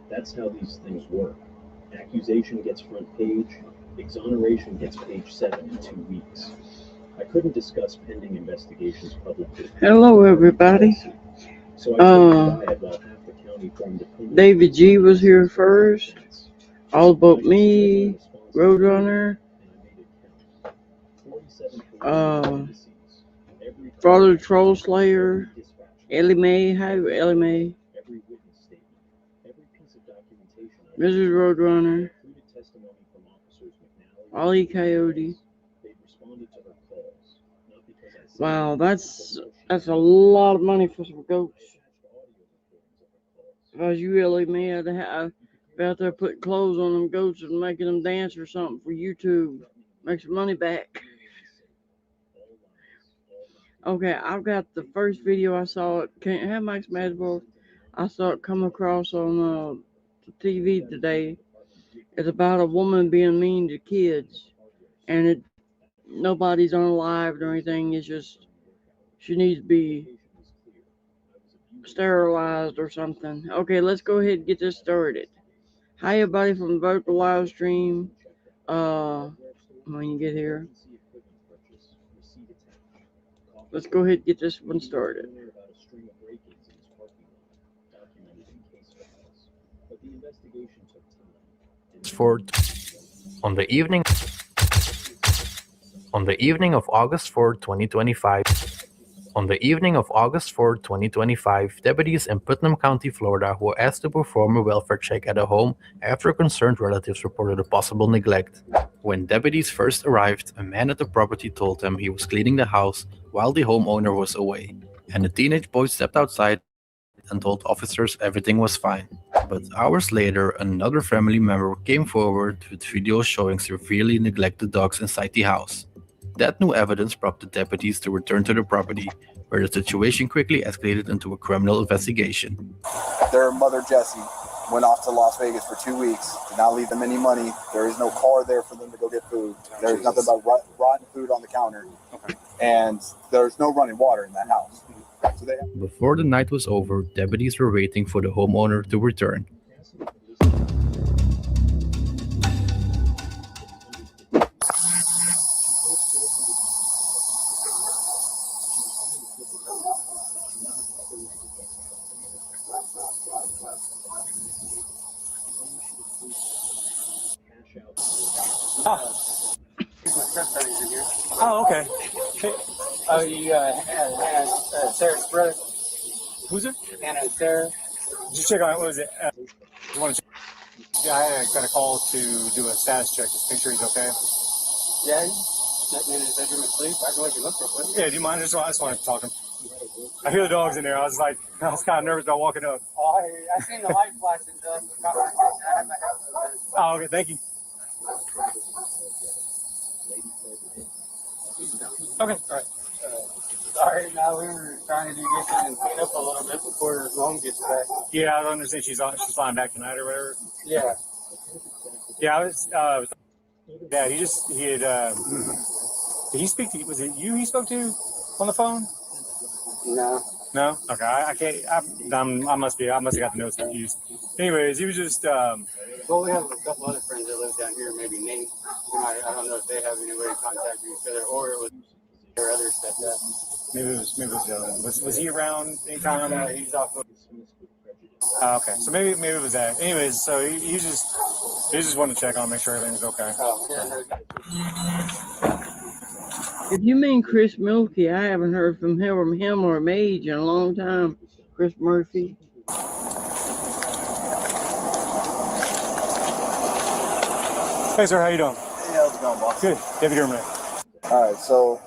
That's how these things work. Accusation gets front page, exoneration gets page 7 in 2 weeks. I couldn't discuss pending investigations publicly. Hello, everybody. So I said while half the county formed a David G was here first. All About Me, Roadrunner, Brother Troll Slayer, Ellie Mae. Hi, Ellie Mae. Mrs. Roadrunner, Ollie Coyote. Wow, that's a lot of money for some goats. If I was you, Ellie Mae, I'd be out there putting clothes on them goats and making them dance or something for YouTube. Make some money back. Okay, I've got the first video I saw. It can't have Max Madball. I saw it come across on the TV today. It's about a woman being mean to kids, and nobody's unalived or anything. It's just she needs to be sterilized or something. Okay, let's go ahead and get this started. Hi, everybody from the Vocal Live Stream. When you get here, let's go ahead and get this one started. On the evening of August 4, 2025. On the evening of August 4, 2025, deputies in Putnam County, Florida, were asked to perform a welfare check at a home after concerned relatives reported a possible neglect. When deputies first arrived, a man at the property told them he was cleaning the house while the homeowner was away, and the teenage boy stepped outside and told officers everything was fine. But hours later, another family member came forward with videos showing severely neglected dogs inside the house. That new evidence prompted deputies to return to the property, where the situation quickly escalated into a criminal investigation. Their mother, Jessie, went off to Las Vegas for 2 weeks, did not leave them any money. There is no car there for them to go get food. There's nothing but rotten food on the counter. Okay. And there's no running water in that house. So Before the night was over, deputies were waiting for the homeowner to return. Oh, okay. Oh, you Hannah, Sarah's brother. Who's it? Hannah and Sarah. Just check on it. What was it? You want to check? Yeah, I got a call to do a status check. Just make sure he's okay. Yeah, he's in his bedroom asleep. I can let you look real quick. Yeah, do you mind? I just want to talk to him. I hear the dogs in there. I was kind of nervous about walking up. Oh, I seen the light flashing. Oh, okay. Thank you. Okay, all right. Sorry, now we were trying to get this and clean up a little bit before his mom gets back. Yeah, I don't understand. She's flying back tonight or whatever. Yeah. Yeah, I was. Yeah, he had. Did he speak to? Was it you he spoke to on the phone? No. No. Okay, I can't. I must have got the notes confused. Anyways, he was just. Well, we have a couple other friends that live down here. Maybe Nate. I don't know if they have any way to contact each other, or it was or others that. Maybe it was. Was he around anytime? He's off. Okay, so maybe it was that. Anyways, so he just wanted to check on, make sure everything's okay. If you mean Chris Milky, I haven't heard from him or Mage in a long time. Chris Murphy. Hey, sir, how you doing? Hey, how's it going, boss? Good. David German. All right, so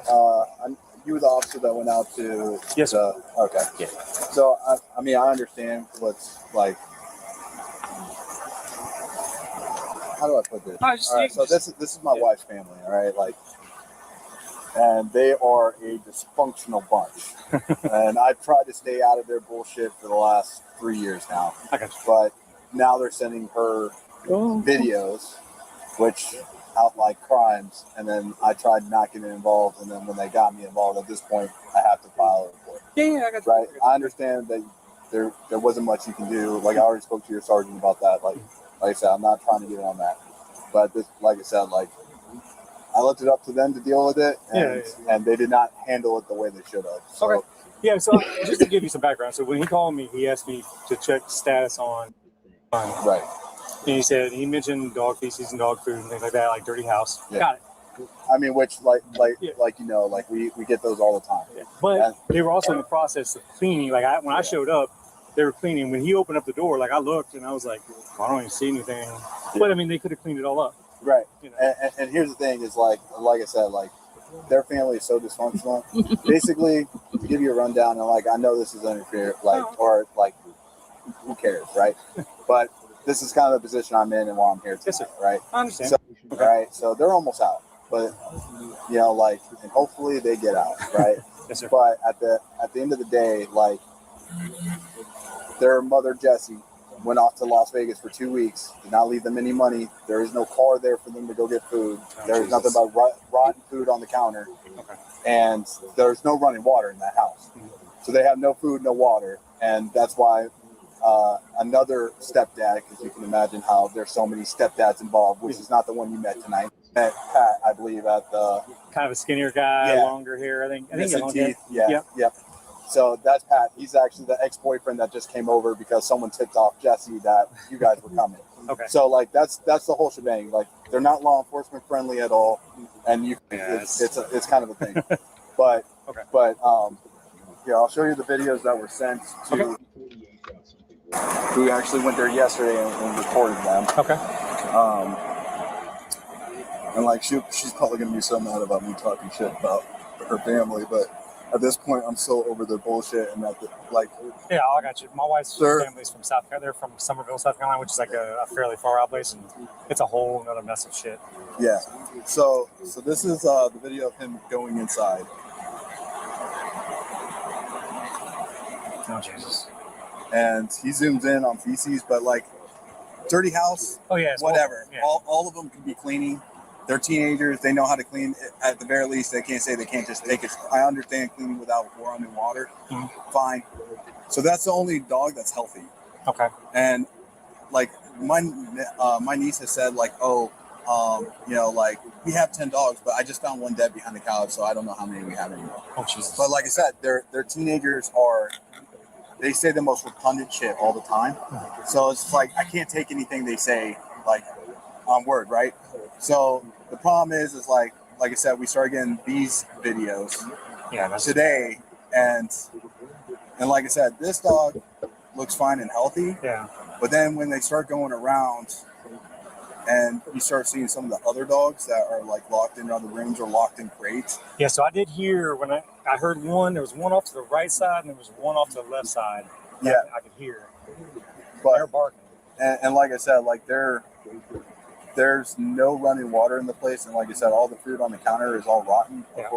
you were the officer that went out to. Yes, sir. Okay. Yeah. So I mean, I understand what's like. How do I put this? All right, so this is my wife's family. All right, like, and they are a dysfunctional bunch. And I've tried to stay out of their bullshit for the last 3 years now. I got you. But now they're sending her videos, which outline crimes, and then I tried not getting involved, and then when they got me involved, at this point, I have to file a report. Yeah, I got you. Right? I understand that there wasn't much you can do. Like, I already spoke to your sergeant about that. Like I said, I'm not trying to get on that. But this, like I said, like, I left it up to them to deal with it, and they did not handle it the way they should have. So, Okay. Yeah, so just to give you some background, so when he called me, he asked me to check status on right. and he mentioned dog feces and dog food and things like that, like dirty house. Yeah. Got it. I mean, which like you know, like we get those all the time. Yeah. But they were also in the process of cleaning. Like when I showed up, they were cleaning. When he opened up the door, like I looked and I was like, well, I don't even see anything. Yeah. But I mean, they could have cleaned it all up. Right. You know? And here's the thing: is like I said, like their family is so dysfunctional. Basically, to give you a rundown, and like I know this is unfair, like or like who cares, right? But this is kind of the position I'm in and why I'm here tonight, Yes, sir. right? I understand. So, right. So they're almost out, but you know, like, and hopefully they get out, right? Yes, sir. But at the end of the day, like their mother Jessie went off to Las Vegas for 2 weeks, did not leave them any money. There is no car there for them to go get food. There's nothing but rotten food on the counter. Okay. And there's no running water in that house. So they have no food, no water. And that's why another stepdad, because you can imagine how there's so many stepdads involved, which is not the one you met tonight. Met Pat, I believe, at the... Kind of a skinnier guy, longer hair. I think missing teeth. Yep. So that's Pat. He's actually the ex-boyfriend that just came over because someone tipped off Jesse that you guys were coming. Okay. So like that's the whole shebang. Like they're not law enforcement friendly at all, and it's kind of a thing. But yeah, I'll show you the videos that were sent to who actually went there yesterday and recorded them. Okay. And like she's probably gonna be so mad about me talking shit about her family, but at this point I'm so over their bullshit and Yeah, I got you. My wife's family's from South Carolina. They're from Somerville, South Carolina, which is like a fairly far out place, and it's a whole another mess of shit. Yeah. So this is the video of him going inside. Oh Jesus. And he zooms in on feces, but like dirty house. Oh yeah. Whatever. Yeah. All of them can be cleaning. They're teenagers. They know how to clean. At the very least, they can't say they can't just take it. I understand cleaning without running water. Mm-hmm. Fine. So that's the only dog that's healthy. Okay. And like my niece has said, like, you know, like we have 10 dogs, but I just found one dead behind the couch, so I don't know how many we have anymore. Oh Jesus. But like I said, their teenagers they say the most repugnant shit all the time. Mm-hmm. So it's like I can't take anything they say like on word, right? So the problem is like I said, we started getting these videos today, and like I said, this dog looks fine and healthy. Yeah. But then when they start going around, and you start seeing some of the other dogs that are like locked in other rooms or locked in crates. Yeah. So I did hear when I heard one. There was one off to the right side, and there was one off to the left side. Yeah. I could hear. But they're barking. And like I said, like there's no running water in the place, and like I said, all the food on the counter is all rotten. Yeah.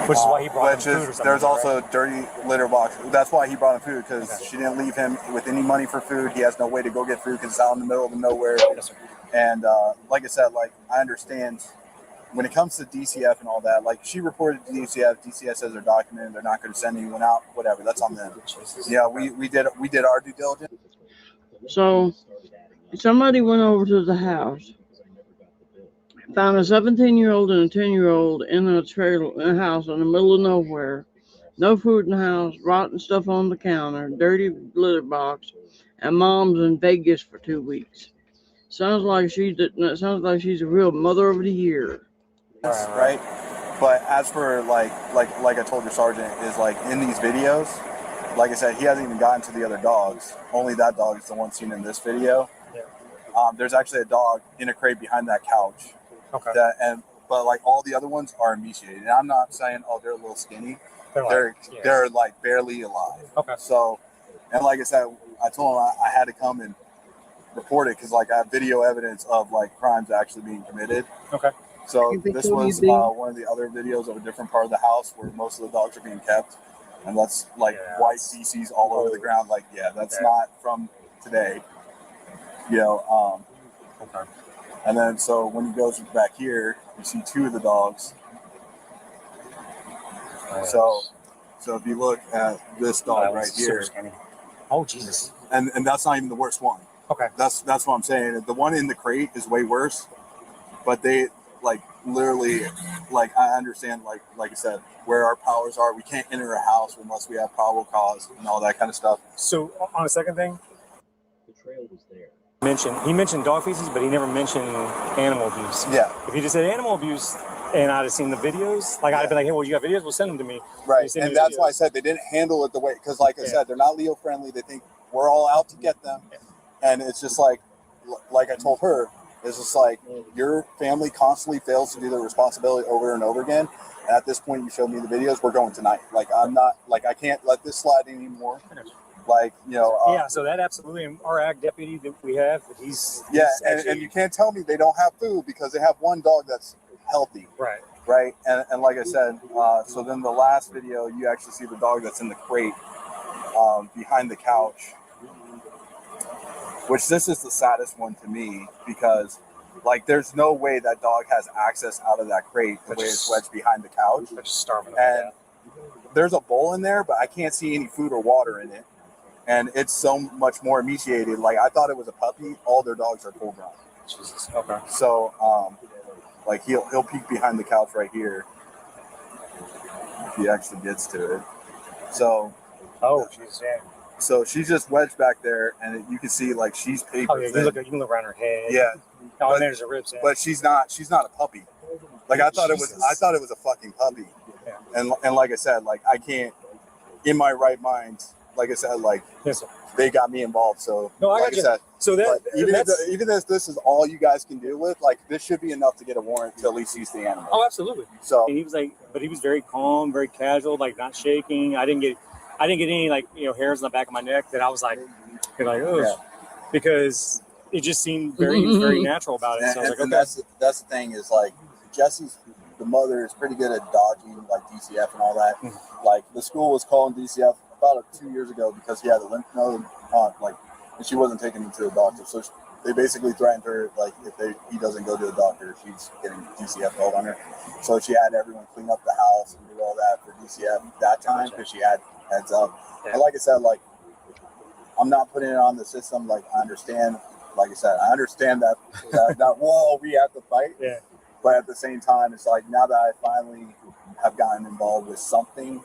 Which is why he brought him food or something. There's also dirty litter box. That's why he brought him food, because she didn't leave him with any money for food. He has no way to go get food because it's out in the middle of nowhere. Yes, sir. And like I said, like I understand when it comes to DCF and all that. Like she reported to DCF. DCF says they're documented. They're not going to send anyone out. Whatever. That's on them. Yeah, we did our due diligence. So somebody went over to the house, found a 17-year-old and a 10-year-old in a trailer, in a house in the middle of nowhere. No food in the house, rotten stuff on the counter, dirty litter box, and mom's in Vegas for 2 weeks. Sounds like she's a real mother of the year. Right. But as for like I told your sergeant, is like in these videos, like I said, he hasn't even gotten to the other dogs. Only that dog is the one seen in this video. Yeah. There's actually a dog in a crate behind that couch. Okay. But like all the other ones are emaciated. And I'm not saying, oh, they're a little skinny. They're like barely alive. Okay. So, and like I said, I told them I had to come and report it because like I have video evidence of like crimes actually being committed. Okay. So this was one of the other videos of a different part of the house where most of the dogs are being kept, and that's like white feces all over the ground. Like, that's not from today. Okay. And then so when you go back here, you see two of the dogs. So if you look at this dog right here, oh Jesus, and that's not even the worst one. Okay. That's what I'm saying. The one in the crate is way worse, but they like literally, like I understand, like I said, where our powers are. We can't enter a house unless we have probable cause and all that kind of stuff. So on a second thing, The trail was there. he mentioned dog feces, but he never mentioned animal abuse. Yeah. If he just said animal abuse, and I'd have seen the videos, like I'd be like, hey, well, you got videos? Well, send them to me. Right, and that's why I said they didn't handle it the way, because like I said, they're not Leo friendly. They think we're all out to get them, and it's just like I told her, it's just like your family constantly fails to do their responsibility over and over again. And at this point, you showed me the videos. We're going tonight. Like I'm not, like I can't let this slide anymore. Like so that absolutely, our ag deputy that we have, he's and you can't tell me they don't have food because they have one dog that's healthy. Right. And like I said, so then the last video, you actually see the dog that's in the crate behind the couch, which this is the saddest one to me because like there's no way that dog has access out of that crate the way it's wedged behind the couch. They're just starving. And there's a bowl in there, but I can't see any food or water in it. And it's so much more emaciated. Like I thought it was a puppy. All their dogs are full grown. Jesus. Okay. So like he'll peek behind the couch right here if he actually gets to it. So Jesus, so she's just wedged back there, and you can see like she's paper. Oh yeah, you can look around her head. Yeah. Oh, and there's a ribs. But she's not a puppy. Like I thought it was a fucking puppy. Yeah. And like I said, like I can't in my right mind. Like I said, like they got me involved. So no, I got you. So that even if this is all you guys can deal with, like this should be enough to get a warrant to at least use the animal. Oh, absolutely. So and he was like, but he was very calm, very casual, like not shaking. I didn't get any like hairs on the back of my neck that I was like because it just seemed very natural about it. So I was like, and that's the thing is like Jesse's the mother is pretty good at dodging like DCF and all that. Like the school was calling DCF about 2 years ago because he had a lymph node and she wasn't taking him to a doctor. So they basically threatened her like if he doesn't go to a doctor, she's getting DCF called on her. So she had everyone clean up the house and do all that for DCF that time because she had heads up. And like I said, like I'm not putting it on the system. Like I understand. Like I said, I understand that whoa, we have to fight. Yeah. But at the same time, it's like now that I finally have gotten involved with something,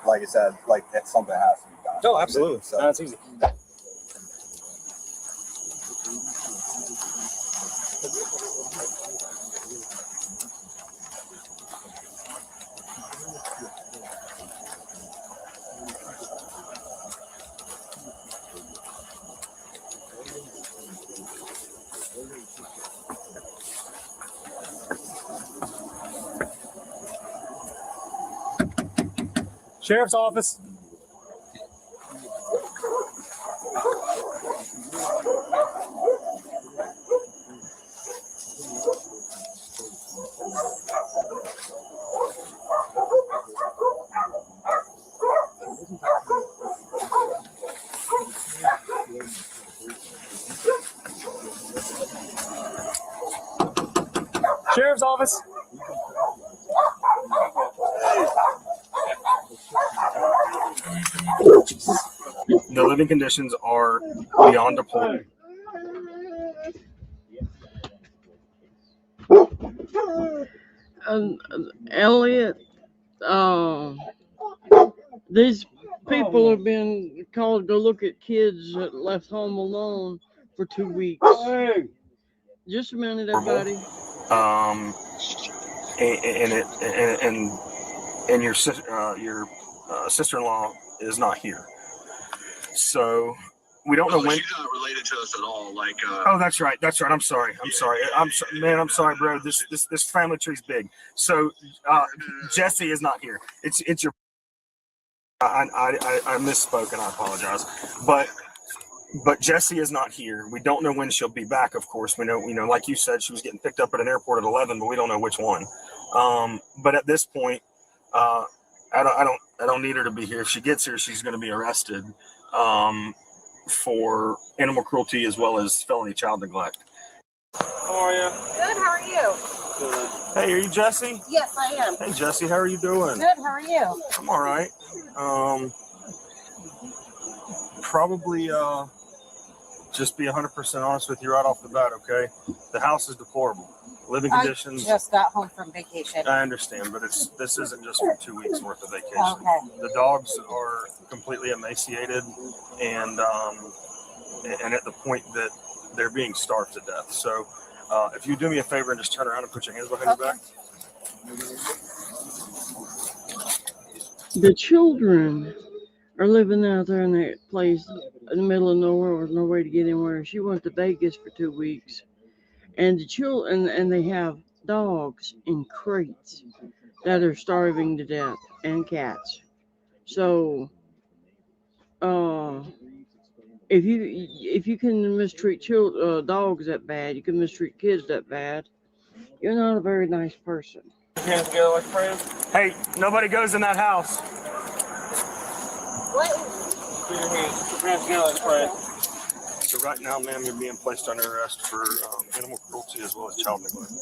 like I said, like it's something that has to be done. Oh, absolutely. So that's easy. Sheriff's office. Sheriff's office. The living conditions are beyond deploring. Elliot, these people have been called to look at kids that left home alone for 2 weeks. Just a minute, everybody. And your sister-in-law is not here. So we don't know when. She's not related to us at all. Like. Oh, that's right. That's right. I'm sorry. Man, I'm sorry, bro. This family tree's big. So, Jesse is not here. It's your. I misspoke and I apologize, but Jessie is not here. We don't know when she'll be back. Of course, we know, like you said, she was getting picked up at an airport at 11, but we don't know which one. But at this point, I don't need her to be here. If she gets here, she's going to be arrested for animal cruelty as well as felony child neglect. How are you? Good, how are you? Good. Hey, are you Jessie? Yes, I am. Hey, Jessie, how are you doing? Good, how are you? I'm all right. Probably just be 100% honest with you right off the bat, okay? The house is deplorable. Living conditions. I just got home from vacation. I understand, but this isn't just for 2 weeks worth of vacation. Okay. The dogs are completely emaciated and at the point that they're being starved to death. So if you do me a favor and just turn around and put your hands behind your back. The children are living out there in that place in the middle of nowhere with no way to get anywhere. She went to Vegas for 2 weeks, and the children and they have dogs in crates that are starving to death and cats. So, if you can mistreat dogs that bad, you can mistreat kids that bad. You're not a very nice person. Hands together like friends. Hey, nobody goes in that house. What? Put your hands together like friends. So right now, ma'am, you're being placed under arrest for animal cruelty as well as child neglect.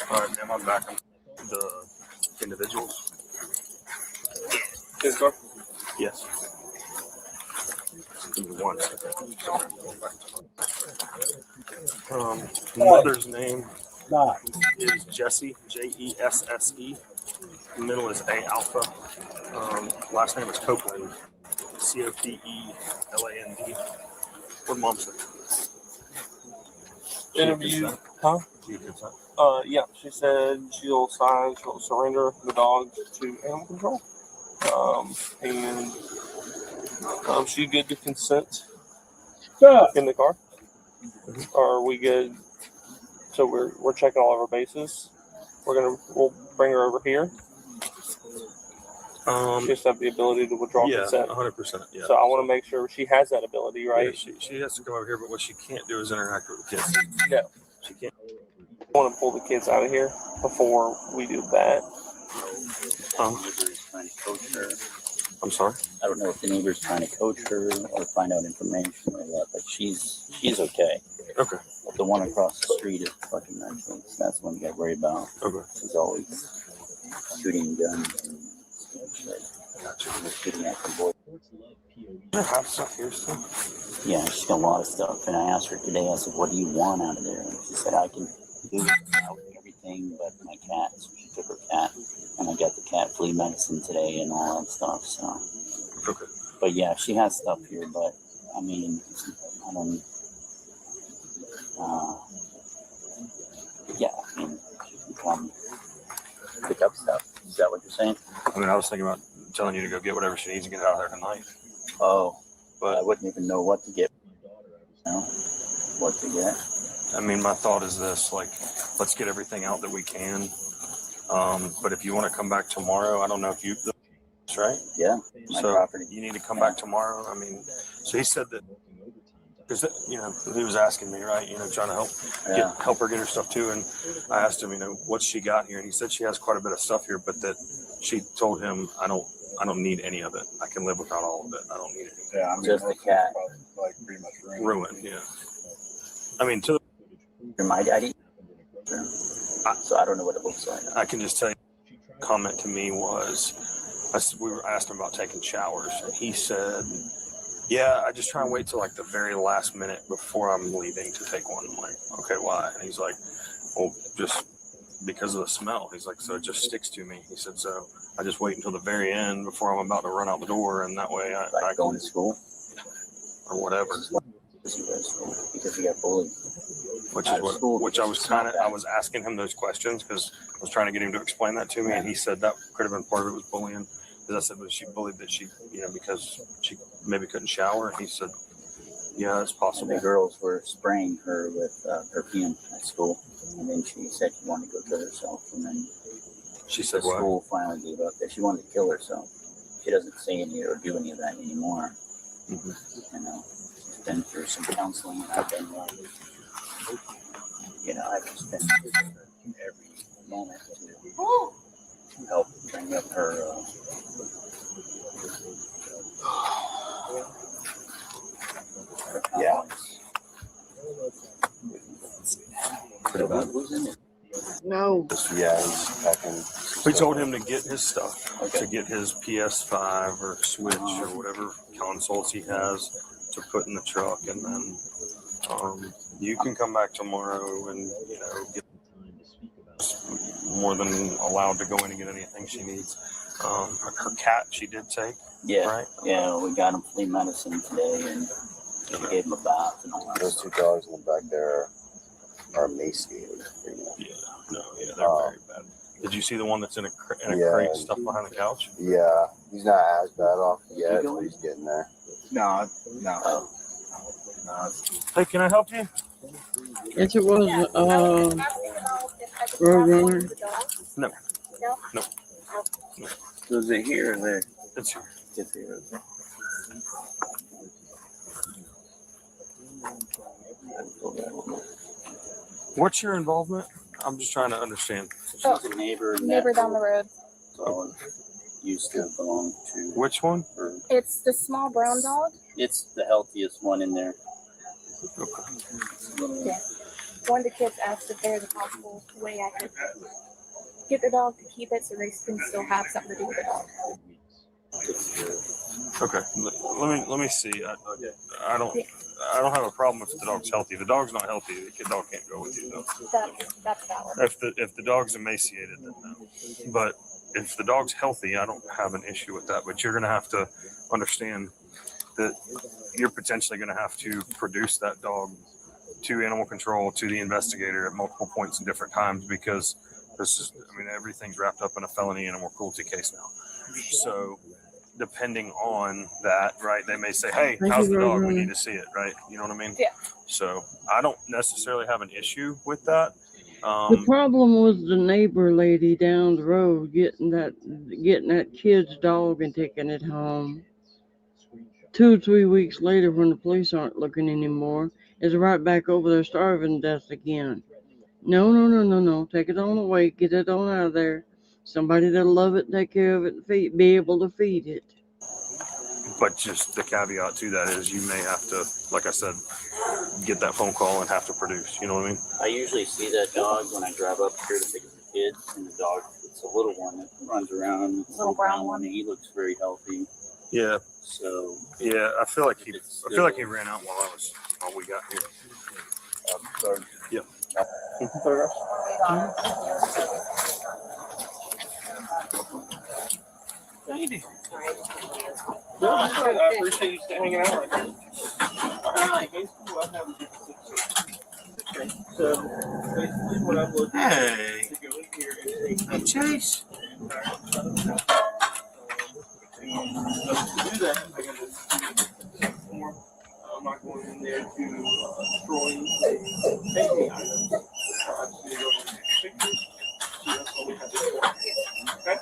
All right, ma'am, I'm back. The individuals. His door? Yes. Give me 1 second. Mother's name is Jessie, Jesse. The middle is A Alpha. Last name is Copeland, Copland. What mom's name? Interview, huh? Yeah, she said she'll surrender the dogs to animal control. And she good to consent in the car? Are we good? So we're checking all of our bases. We'll bring her over here. She has to have the ability to withdraw consent. 100%. Yeah. So I want to make sure she has that ability, right? Yeah, she has to come over here, but what she can't do is interact with the kids. No. She can't. I want to pull the kids out of here before we do that. Trying to coach her. I'm sorry? I don't know if the neighbor's trying to coach her or find out information or what, but she's okay. Okay. But the one across the street is fucking nuts. That's the one you got worried about. Okay. She's always shooting guns and shit. Shooting at the boy. I have stuff here still. Yeah, she's got a lot of stuff. And I asked her today, I said, what do you want out of there? And she said, I can do everything but my cat. So she took her cat. And I got the cat flea medicine today and all that stuff. So, okay. But yeah, she has stuff here. But I mean, I don't. Yeah, I mean, she can come pick up stuff. Is that what you're saying? I mean, I was thinking about telling you to go get whatever she needs and get out of there tonight. Oh, but I wouldn't even know what to get. You know, what to get. I mean, my thought is this: like, let's get everything out that we can. But if you want to come back tomorrow, I don't know if you, that's right? Yeah, my so property. You need to come back tomorrow. I mean, so he said that, because, he was asking me, right, trying to help her get her stuff too. And I asked him, what's she got here? And he said she has quite a bit of stuff here, but that she told him, I don't need any of it. I can live without all of it. I don't need anything. Yeah, I mean, just the cat. Like pretty much Ruined, yeah. I mean, my daddy. So I don't know what it looks like. I can just tell you, the comment to me was, we were asking about taking showers, and he said, yeah, I just try and wait till like the very last minute before I'm leaving to take one. I'm like, okay, why? And he's like, well, just because of the smell. He's like, so it just sticks to me. He said, so I just wait until the very end before I'm about to run out the door, and that way I going to school or whatever. Because he got bullied. Which I was asking him those questions because I was trying to get him to explain that to me, and he said that could have been part of it was bullying. Because I said, was she bullied that she, because she maybe couldn't shower? And he said, yeah, it's possible. The girls were spraying her with perfume at school, and then she said she wanted to go kill herself, and then She said the what? school finally gave up that she wanted to kill herself. She doesn't say any or do any of that anymore. Mm-hmm. She's been through some counseling, and I've been, I've just been every moment to help bring up her. Yeah. Who's in it? No. Yeah, he's packing. We told him to get his stuff, Okay. to get his PS5 or Switch or whatever consoles he has to put in the truck, and then you can come back tomorrow and get more than allowed to go in and get anything she needs. Her cat she did take. Yeah, right? Yeah, we got him flea medicine today, and she gave him a bath and all that. Those two dogs in the back there are emaciated. They're very bad. Did you see the one that's in a crate stuff behind the couch? Yeah, he's not as bad off yet, but he's getting there. No. Hey, can I help you? Yes, it was Roadrunner. No. Was it here or there? It's here. It's here. What's your involvement? I'm just trying to understand. She's a neighbor down the road. So used to belong to Which one? her. It's the small brown dog. It's the healthiest one in there. Yeah. One of the kids asked if there's a possible way I could get the dog to keep it so they can still have something to do with the dog. Okay. Let me see. I don't have a problem if the dog's healthy. If the dog's not healthy, the dog can't go with you though. That's valid. If the dog's emaciated, then no. But if the dog's healthy, I don't have an issue with that. But you're gonna have to understand that you're potentially gonna have to produce that dog to animal control, to the investigator at multiple points in different times, because everything's wrapped up in a felony animal cruelty case now. So depending on that, right, they may say, hey, how's the dog? We need to see it, right? You know what I mean? Yeah. So I don't necessarily have an issue with that. The problem was the neighbor lady down the road getting that kid's dog and taking it home. 2 or 3 weeks later, when the police aren't looking anymore, is right back over there starving to death again. No. Take it on away. Get it on out of there. Somebody that'll love it, take care of it, and be able to feed it. But just the caveat to that is you may have to, like I said, get that phone call and have to produce. You know what I mean? I usually see that dog when I drive up here to pick up the kids, and the dog, it's a little one that runs around. It's a little brown one, and he looks very healthy. Yeah. So yeah, I feel like he ran out while we got here. Sorry. Yeah. Lady. I appreciate you hanging out right now. All right, basically what I'm okay. So basically what I'm looking to go in here and take Chase. To do that, I got this form. I'm not going in there to destroy anything items. I'm just going to go and take pictures. So that's all we have to do. Okay?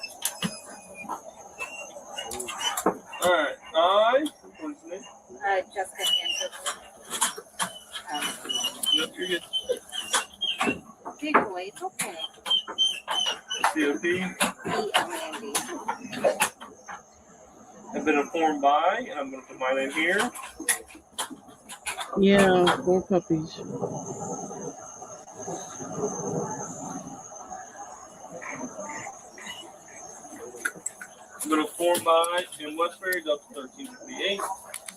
All right. What's your name? Jessica Andrews. Yep, you're good. Big boy, it's okay. COP. ELAND. I've been informed by, and I'm going to put my name here. Yeah, 4 puppies. I'm going to form by in Westbury, Delta 1358,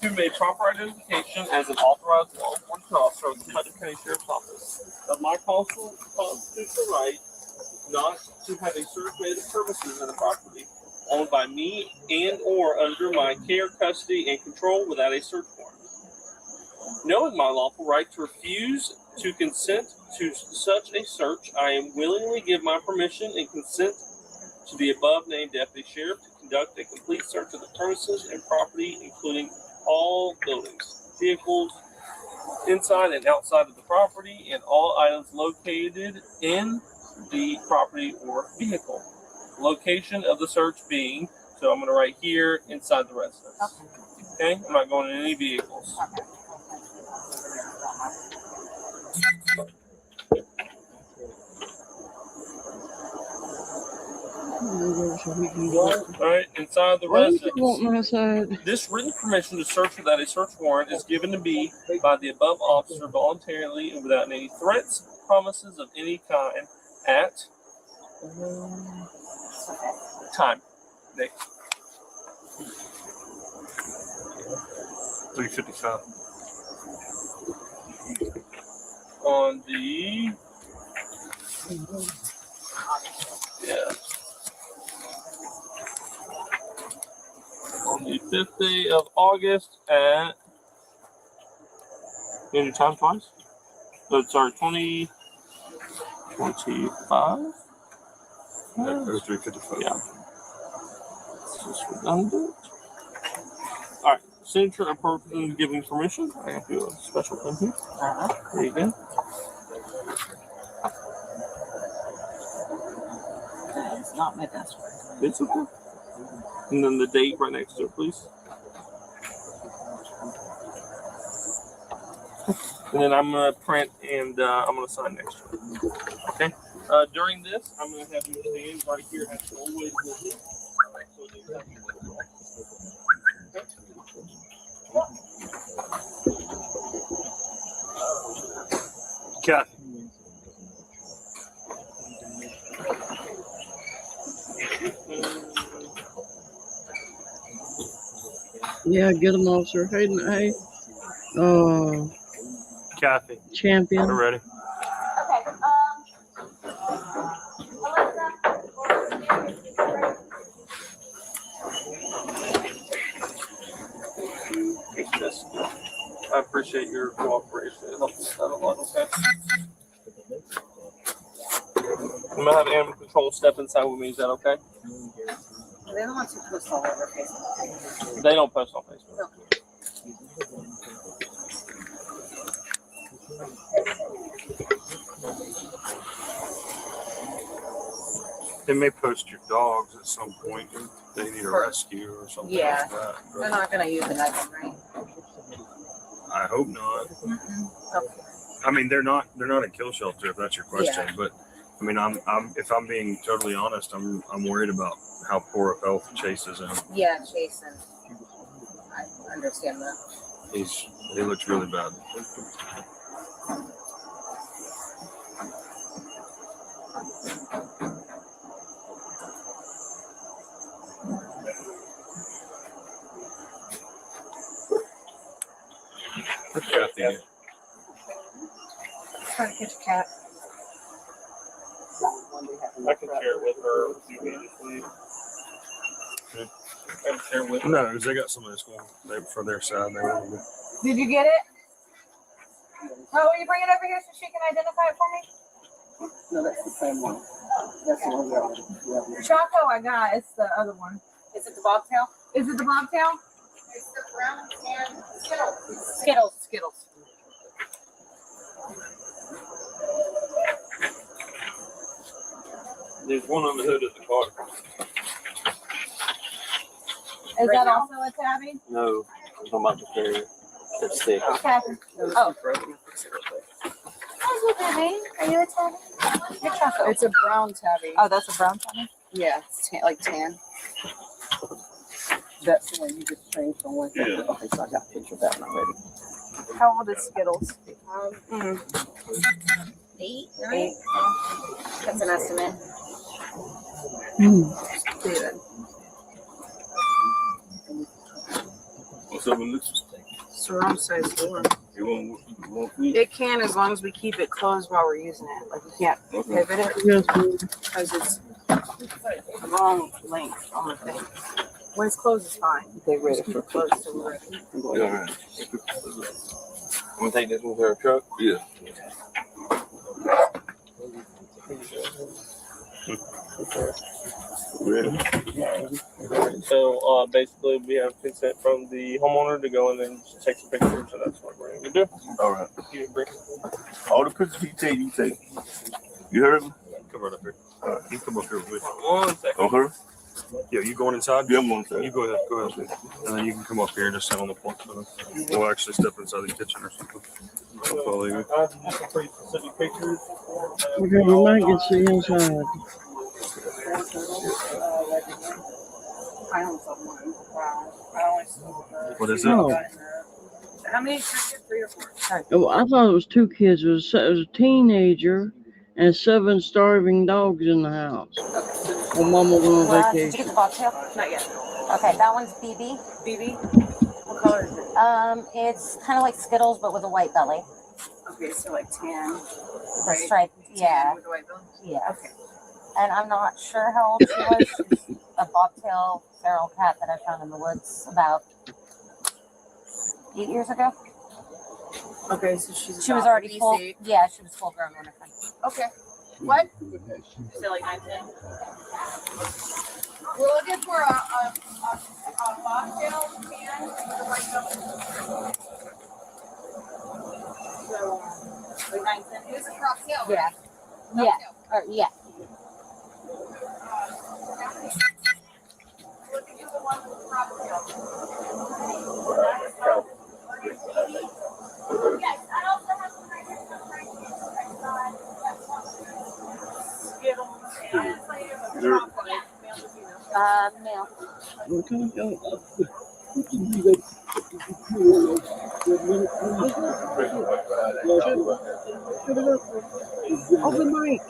who made proper identification as an authorized law enforcement officer of the Putnam County Sheriff's Office of my constitutional right not to have a search made of premises and a property owned by me and or under my care, custody, and control without a search warrant. Knowing my lawful right to refuse to consent to such a search, I am willingly give my permission and consent to the above named deputy sheriff to conduct a complete search of the premises and property, including all buildings, vehicles, inside and outside of the property, and all items located in the property or vehicle. Location of the search being, so I'm going to write here, inside the residence. Okay? I'm not going in any vehicles. Alright, inside the residence. This written permission to search without a search warrant is given to me by the above officer voluntarily and without any threats, promises of any kind at time. Next. 3:55. On the on the 5th day of August at any time twice? Oh, sorry, 2025? Or 3:55. Yeah. It's just redundant. Alright, signature of person giving permission. I have to do a special thing here. There you go. It's not my password. It's okay. And then the date right next to it, please. And then I'm going to print and I'm going to sign next to it. Okay? During this, I'm going to have you stand right here at the always visit. Kathy. Yeah, get them, officer. Hey, Kathy. champion. We're ready. Okay. Take this. I appreciate your cooperation. It helps us out a lot, okay? I'm going to have animal control step inside with me. Is that okay? They don't want to post all over Facebook. They don't post on Facebook. No. They may post your dogs at some point if they need a rescue or something Yeah. like that. They're not going to use the knife, right? I hope not. Okay. I mean, they're not a kill shelter if that's your question. Yeah. But I mean, if I'm being totally honest, I'm worried about how poor of health Chase is in. Yeah, Jason. I understand that. He looks really bad. Kathy. Trying to catch a cat. I can share it with her immediately. I can share it with her. No, because they got some of this going for their side. They want to Did you get it? Oh, will you bring it over here so she can identify it for me? No, that's the same one. That's the one we have. Choco, I got. It's the other one. Is it the bobtail? Is it the bobtail? It's the brown and Skittles. Skittles. Skittles. There's one on the hood of the car. Is that also a tabby? No, I'm talking about the carrier. That's thick. Okay. Oh. Hi, baby. Are you a tabby? You're Choco. It's a brown tabby. Oh, that's a brown tabby? Yeah, it's like tan. That's the one you just changed from one. Yeah. Okay, so I got a picture of that one already. How old is Skittles? 8, 9. 8. That's an estimate. Good. What's up with this? Surround size door. You won't It can as long as we keep it closed while we're using it. Like we can't pivot it Yes, because it's the wrong length on the thing. When it's closed, it's fine. They're ready for closed, so we're ready. Yeah. I'm gonna take this with her truck. Yeah. Really? So basically, we have consent from the homeowner to go and then just take some pictures. So that's what we're going to do. All right. You bring All the pictures he take, you take. You heard me? Come right up here. You come up here with me. 1 second. On her? Yeah, you going inside? Yeah, I'm going inside. You go ahead. Go ahead. And then you can come up here and just sit on the porch with us. We'll actually step inside the kitchen or something. I'll follow you. Pretty specific pictures. Okay, we might get see inside. What is it? Oh. How many kids? 3 or 4? Sorry. Oh, I thought it was 2 kids. It was a teenager and 7 starving dogs in the house. Well, Mama went on Did you vacation. get the bobtail? Not yet. Okay, that one's BB. BB? What color is it? It's kind of like Skittles, but with a white belly. Okay, so like tan. The stripe, yeah. With the white bill? Yeah. Okay. And I'm not sure how old she was. She's a bobtail feral cat that I found in the woods about 8 years ago. Okay, so she was already full. Yeah, she was full grown when I found her. Okay. What? So like 9, 10. We're looking for a bobtail tan with a white belly. So like 9, 10. It was a crop tail. Yeah. Right? Yeah. Or, yeah. Looking for the one with the crop tail. Yes, I also have some right here. Male. Okay, go. Open mic.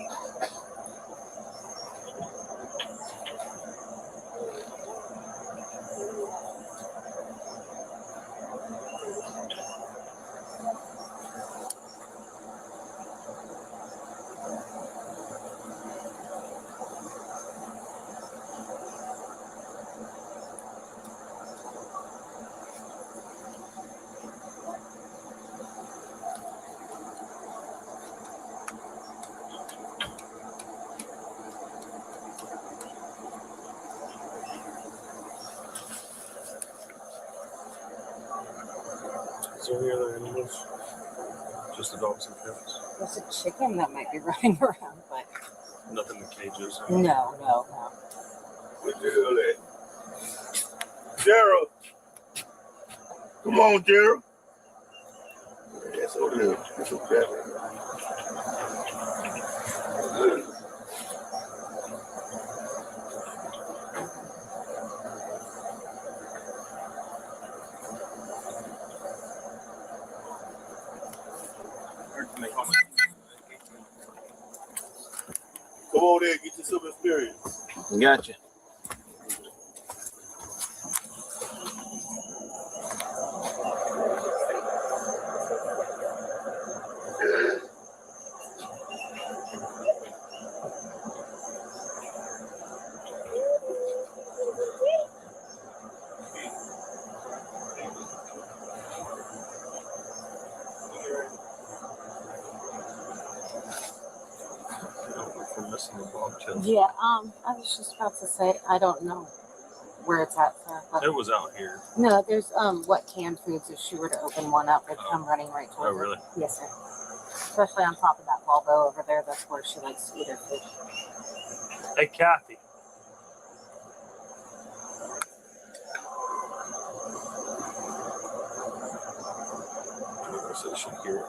Is there any other animals? Just the dogs and cats? There's a chicken that might be running around, but Nothing in cages. no. Gerald. Come on, Gerald. That's over there. That's okay. Come on there, get you some experience. Gotcha. Yeah, I was just about to say, I don't know where it's at, sir. But It was out here. no, there's what canned foods. If she were to open one up, would come running right towards Oh, really? it. Yes, sir. Especially on top of that Volvo over there. That's where she likes to eat her food. Hey, Kathy. So she hear it.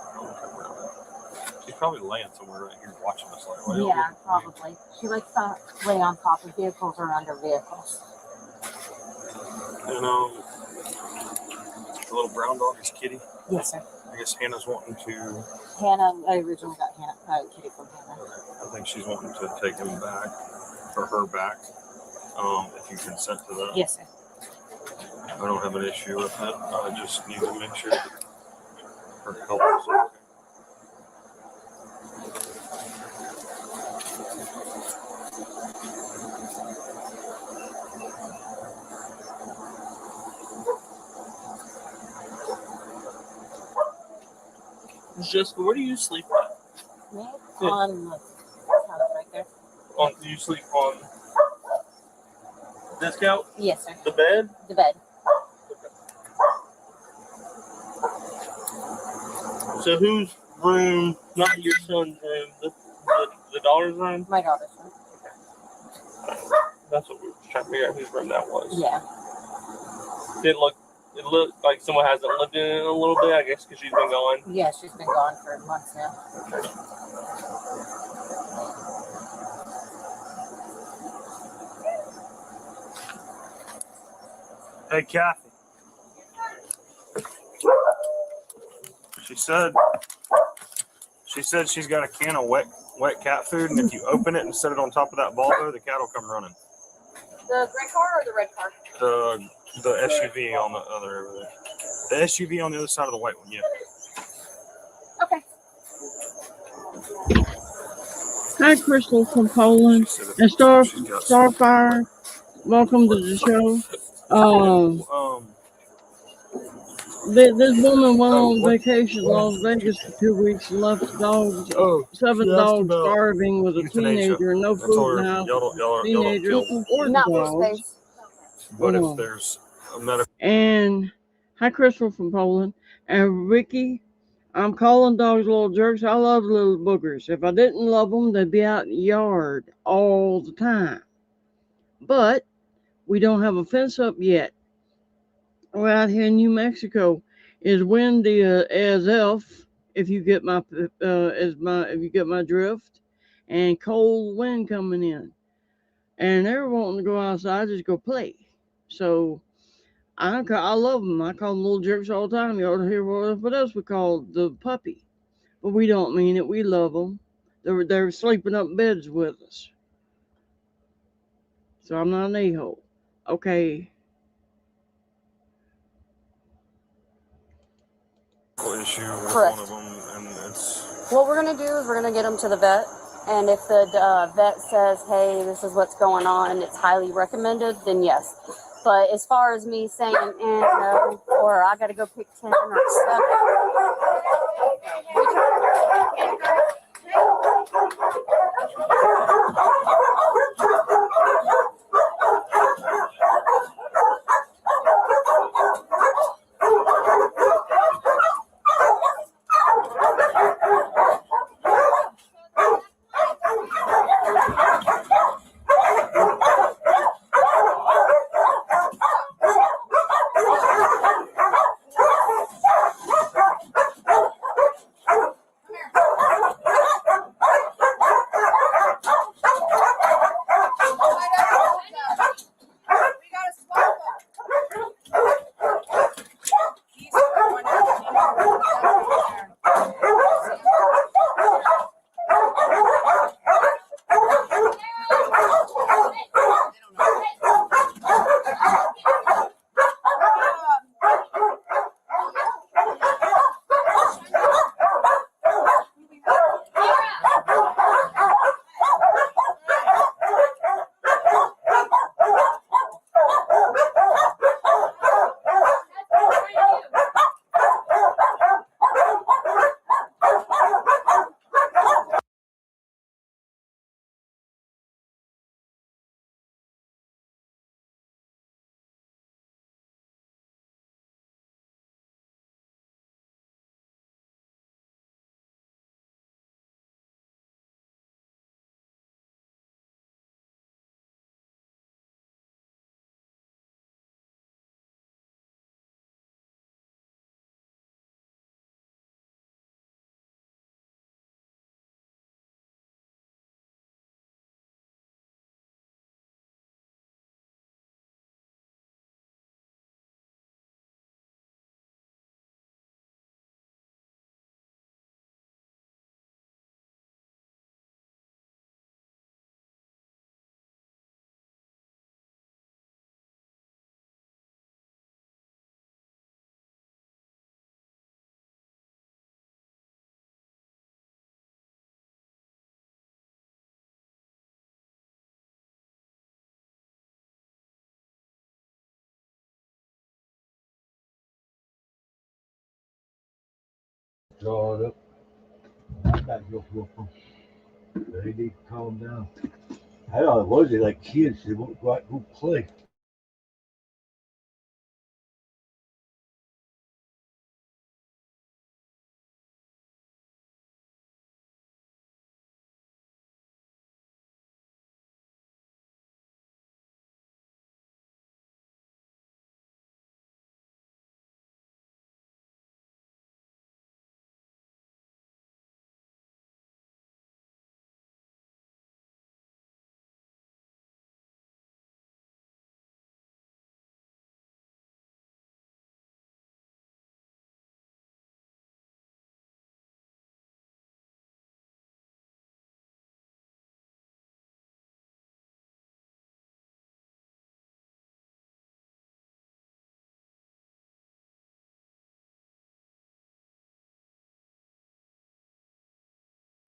She's probably laying somewhere right here watching us. Like, well, Yeah, probably. She likes to lay on top of vehicles or under vehicles. And the little brown dog is Kitty. Yes, sir. I guess Hannah's wanting to. Hannah, I originally got Kitty from Hannah. I think she's wanting to take him back, or her back. If you consent to that. Yes, sir. I don't have an issue with it. I just need to make sure that her health is okay. Jessica, where do you sleep at? Me? On the couch right there. You sleep on this couch? Yes, sir. The bed? The bed. So whose room? Not your son's room. The daughter's room. My daughter's room. That's what we were trying to figure out whose room that was. Yeah. It looked like someone hasn't lived in it in a little bit, I guess, because she's been gone. Yeah, she's been gone for months now. Hey, Kathy. She said she's got a can of wet cat food, and if you open it and set it on top of that ball though, the cat will come running. The gray car or the red car? The SUV on the other over there. The SUV on the other side of the white one, yeah. Okay. Hi, Crystal from Poland and Starfire. Welcome to the show. This woman went on vacation to Las Vegas for 2 weeks and left dogs, 7 dogs starving with a teenager, no food in the house, teenager, or the dogs. But if there's a medical... And hi, Crystal from Poland. And Ricky, I'm calling dogs little jerks. I love little boogers. If I didn't love them, they'd be out in the yard all the time. But we don't have a fence up yet. We're out here in New Mexico. Is windy as elf. If you get my drift, and cold wind coming in, and they're wanting to go outside, just go play. So I love them. I call them little jerks all the time. You ought to hear what else we call the puppy, but we don't mean it. We love them. They're sleeping up beds with us. So I'm not an a-hole. Okay. issue with Correct. one of them, and it's... What we're going to do is we're going to get them to the vet, and if the vet says, hey, this is what's going on, it's highly recommended, then yes. But as far as me saying, no, or I got to go pick 10 or 7, Draw it up. Back go for they need to calm down. I don't know what is it like kids who play.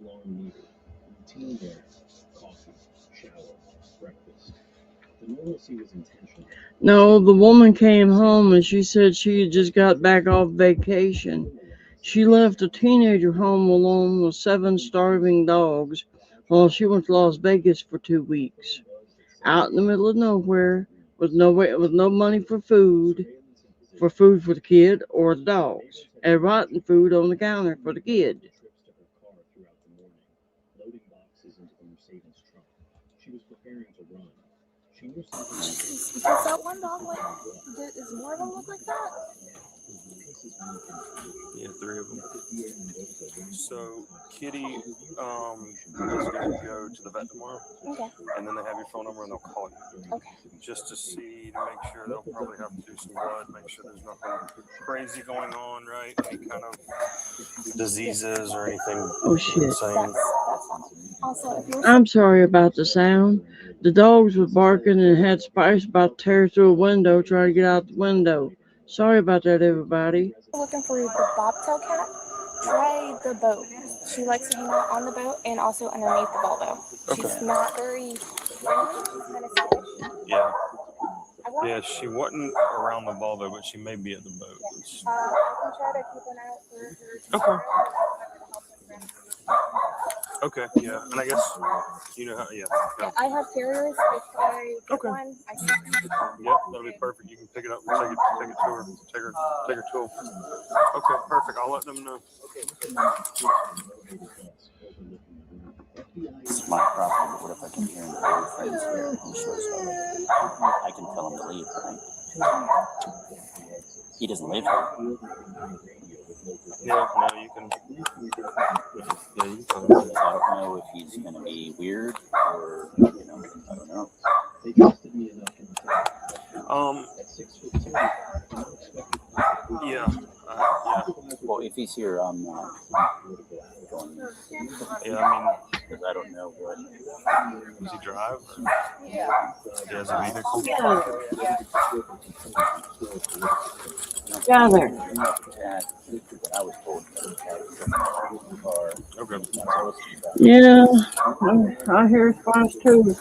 Alarm needed. Routine there. Coffee, shower, breakfast. The normalcy was intentional. No, the woman came home and she said she had just got back off vacation. She left a teenager home alone with 7 starving dogs while she went to Las Vegas for 2 weeks. Out in the middle of nowhere with no money for food for the kid or the dogs, and rotten food on the counter for the kid. Trips to her car throughout the morning, loading boxes into the Mercedes trunk. She was preparing to run. She knew something was Does that one dog is more of them look like that? Yeah, 3 of them. So, Kitty is going to go to the vet tomorrow. Okay. And then they have your phone number and they'll call you. Okay. Just to see, to make sure they'll probably have to do some blood, make sure there's nothing crazy going on, right? Any kind of diseases or anything Oh shit. insane. Also, if you're I'm sorry about the sound. The dogs were barking and had Spice about to tear through a window trying to get out the window. Sorry about that, everybody. looking for the bobtail cat, try the boat. She likes to hang out on the boat and also underneath the Volvo. Okay. She's not very friendly. She's kind of skittish. Yeah. Yeah, she wasn't around the Volvo, but she may be at the boat. I can try to keep an eye out for her. Okay, yeah. And I guess, you know how, yeah. I have carriers. If I get one, I can. Yep, that'll be perfect. You can pick it up and take it to her. Take her to them. Okay, perfect. I'll let them know. It's my problem, but what if I can hear my old friends here who shows up? I can tell him to leave, right? He doesn't live here. Yeah, no, you can. Yeah, you can. I don't know if he's going to be weird or, I don't know. Yeah. Well, if he's here, I'm not going. Yeah, I mean, because I don't know what. Does he drive? Yeah. He has a vehicle? Gather. I was told Okay. Yeah, I hear Spice too.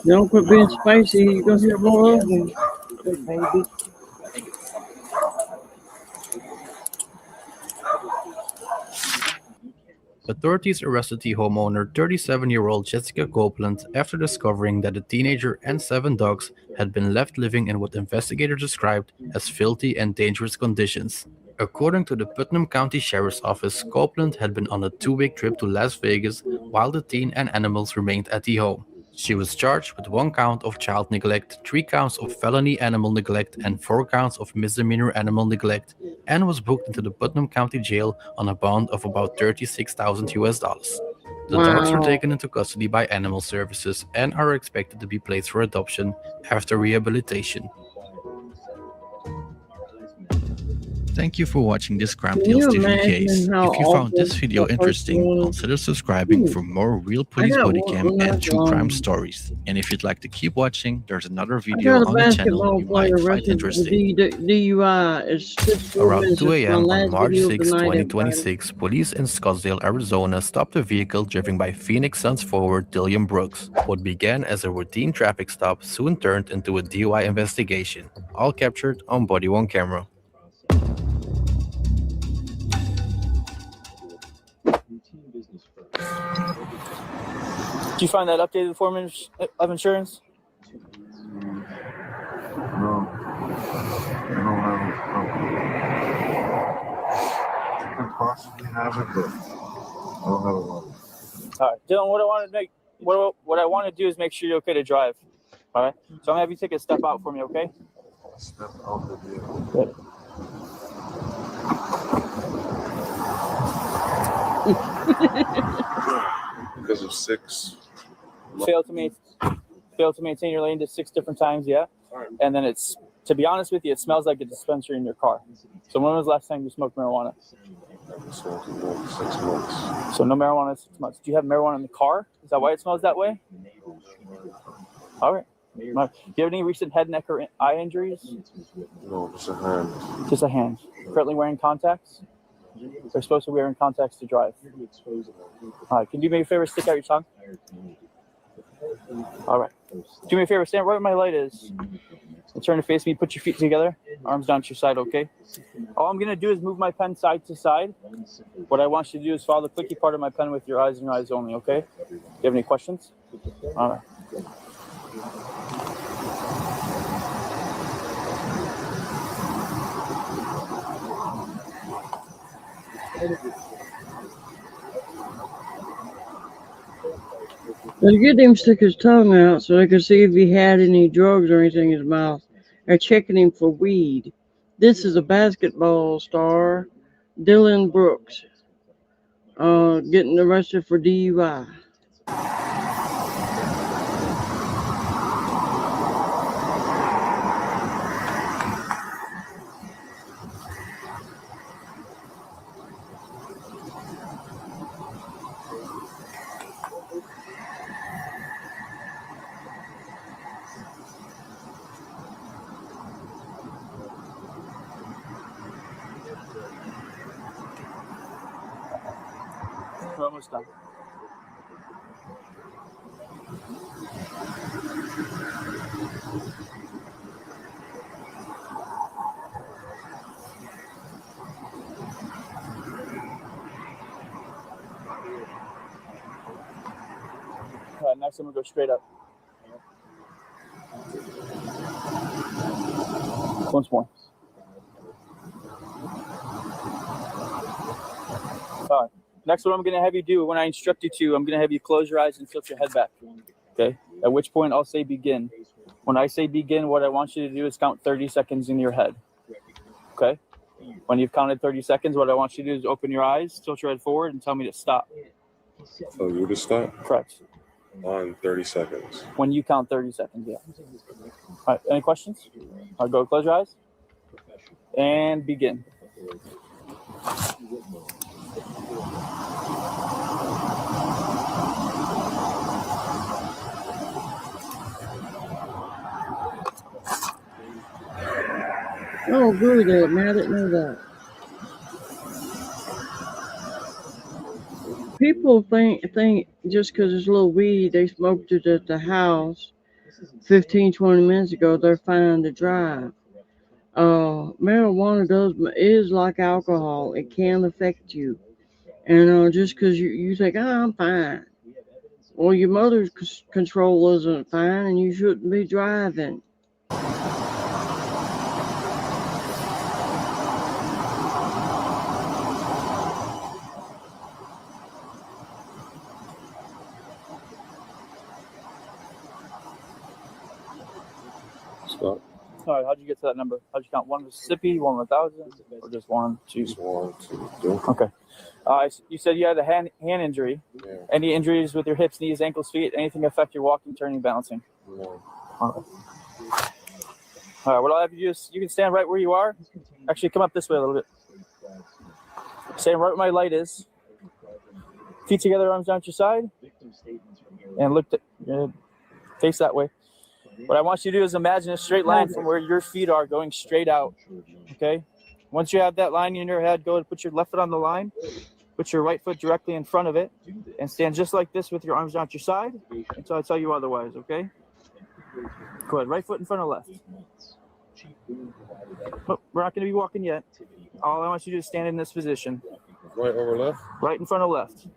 Don't quit being spicy, you're gonna hear more of them. Good baby. Authorities arrested the homeowner, 37-year-old Jessica Copeland, after discovering that the teenager and 7 dogs had been left living in what investigators described as filthy and dangerous conditions. According to the Putnam County Sheriff's Office, Copeland had been on a 2-week trip to Las Vegas while the teen and animals remained at the home. She was charged with 1 count of child neglect, 3 counts of felony animal neglect, and 4 counts of misdemeanor animal neglect, and was booked into the Putnam County Jail on a bond of about $36,000. The dogs were taken into custody by Animal Services and are expected to be placed for adoption after rehabilitation. Thank you for watching this Crime Tales TV case. If you found this video interesting, consider subscribing for more real police bodycam and true crime stories. And if you'd like to keep watching, there's another video on the channel you might find interesting. Around 2 a.m. on March 6, 2026, police in Scottsdale, Arizona stopped a vehicle driven by Phoenix Suns forward Dillian Brooks. What began as a routine traffic stop soon turned into a DUI investigation, all captured on body-worn camera. Routine business first. Did you find that updated form of insurance? No. I don't have I could possibly have it, but I don't have a lot. All right, Dylan. What I want to do is make sure you're okay to drive. All right. So I'm gonna have you take a step out for me, okay? Step out the vehicle. Good. Because of 6. Failed to maintain your lane to 6 different times, yeah. And then it's, to be honest with you, it smells like a dispensary in your car. So when was the last time you smoked marijuana? I've smoked in 6 months. So no marijuana in 6 months. Do you have marijuana in the car? Is that why it smells that way? All right. Do you have any recent head, neck, or eye injuries? No, just a hand. Just a hand. Currently wearing contacts? They're supposed to be wearing contacts to drive. All right. Can you do me a favor? Stick out your tongue. All right. Do me a favor. Stand right where my light is. And turn to face me. Put your feet together. Arms down to your side, okay? All I'm going to do is move my pen side to side. What I want you to do is follow the clicky part of my pen with your eyes and your eyes only, okay? Do you have any questions? All right. Let's get him stick his tongue out so they could see if he had any drugs or anything in his mouth. They're checking him for weed. This is a basketball star, Dylan Brooks, getting arrested for DUI. We're almost done. All right, next I'm going to go straight up. Once more. All right. Next, what I'm going to have you do, when I instruct you to, I'm going to have you close your eyes and tilt your head back. Okay? At which point I'll say begin. When I say begin, what I want you to do is count 30 seconds in your head. Okay? When you've counted 30 seconds, what I want you to do is open your eyes, tilt your head forward, and tell me to stop. So you to stop? Correct. On 30 seconds. When you count 30 seconds, yeah. All right, any questions? I'll go close your eyes. And begin. Oh, good, man. I didn't know that. People think just because it's a little weed, they smoked it at the house 15, 20 minutes ago, they're fine to drive. Marijuana is like alcohol. It can affect you. And just because you think, I'm fine. Well, your mother's control isn't fine and you shouldn't be driving. Stop. All right, how'd you get to that number? How'd you count? 1 Mississippi, 1 1,000, or just 1, 2? Just 1, 2. Okay. You said you had a hand injury. Yeah. Any injuries with your hips, knees, ankles, feet? Anything affect your walking, turning, balancing? No. All right. What I'll have you do is you can stand right where you are. Actually, come up this way a little bit. Stand right where my light is. Feet together, arms down to your side, and look face that way. What I want you to do is imagine a straight line from where your feet are going straight out. Okay? Once you have that line in your head, go and put your left foot on the line. Put your right foot directly in front of it. And stand just like this with your arms down to your side until I tell you otherwise, okay? Go ahead. Right foot in front of left. Oh, we're not going to be walking yet. All I want you to do is stand in this position. Right over left? Right in front of left.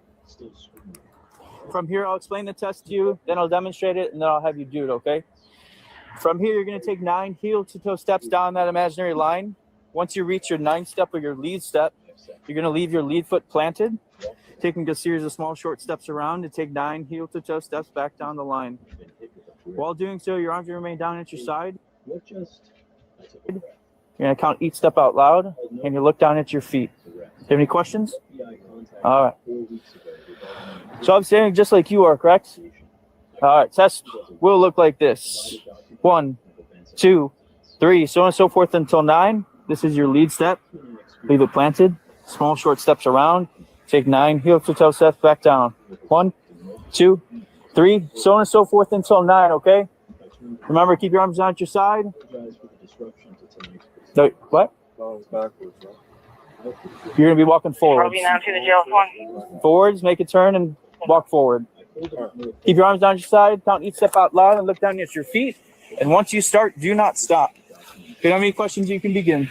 From here, I'll explain the test to you, then I'll demonstrate it, and then I'll have you do it, okay? From here, you're going to take 9 heel-to-toe steps down that imaginary line. Once you reach your 9th step or your lead step, you're going to leave your lead foot planted, taking a series of small, short steps around to take 9 heel-to-toe steps back down the line. While doing so, your arms will remain down at your side. You're going to count each step out loud, and you look down at your feet. Do you have any questions? All right. So I'm standing just like you are, correct? All right, test will look like this. 1, 2, 3, so on and so forth until 9. This is your lead step. Leave it planted. Small, short steps around. Take 9 heel-to-toe steps back down. 1, 2, 3, so on and so forth until 9, okay? Remember, keep your arms down at your side. What? You're going to be walking forward. Forwards, make a turn and walk forward. Keep your arms down at your side. Count each step out loud and look down at your feet. And once you start, do not stop. If you have any questions, you can begin.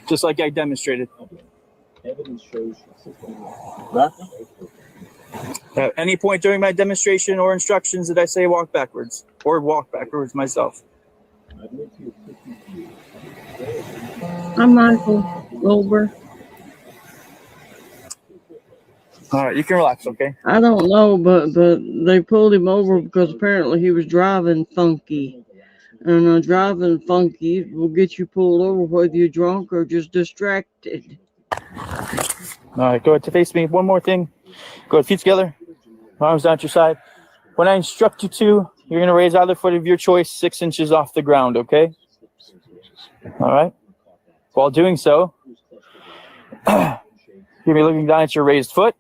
Just like I demonstrated. At any point during my demonstration or instructions did I say walk backwards or walk backwards myself? I'm Michael Goldberg. All right, you can relax, okay? I don't know, but they pulled him over because apparently he was driving funky. And driving funky will get you pulled over whether you're drunk or just distracted. All right, go ahead to face me. One more thing. Go ahead, feet together. Arms down at your side. When I instruct you to, you're going to raise either foot of your choice 6 inches off the ground, okay? All right. While doing so, you're going to be looking down at your raised foot,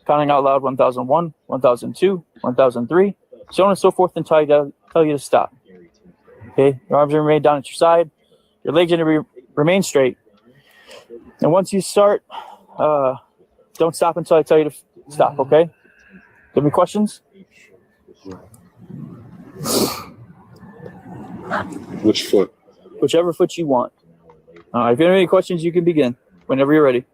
counting out loud 1001, 1002, 1003, so on and so forth until I tell you to stop. Okay, your arms are remain down at your side. Your legs are going to remain straight. And once you start, don't stop until I tell you to stop, okay? Do you have any questions? Which foot? Whichever foot you want. All right, if you have any questions, you can begin whenever you're ready.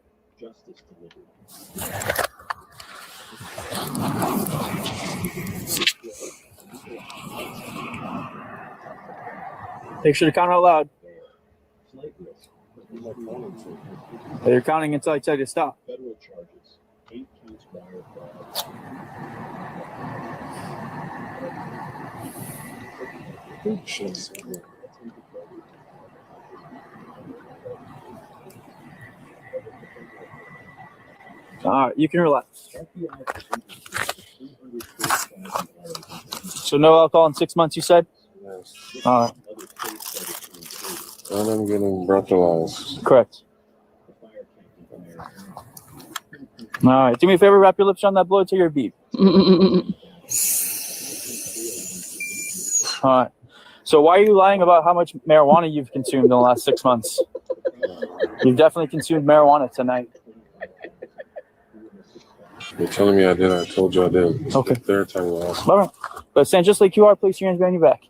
Make sure to count out loud. You're counting until I tell you to stop. All right, you can relax. So no alcohol in 6 months, you said? Yes. All right. And I'm getting breathalyzed. Correct. All right, do me a favor, wrap your lips around that blow till your beep. All right. So why are you lying about how much marijuana you've consumed in the last 6 months? You've definitely consumed marijuana tonight. You're telling me I did. I told you I did. Okay. The third time you asked. All right. But stand just like you are, place your hands behind your back.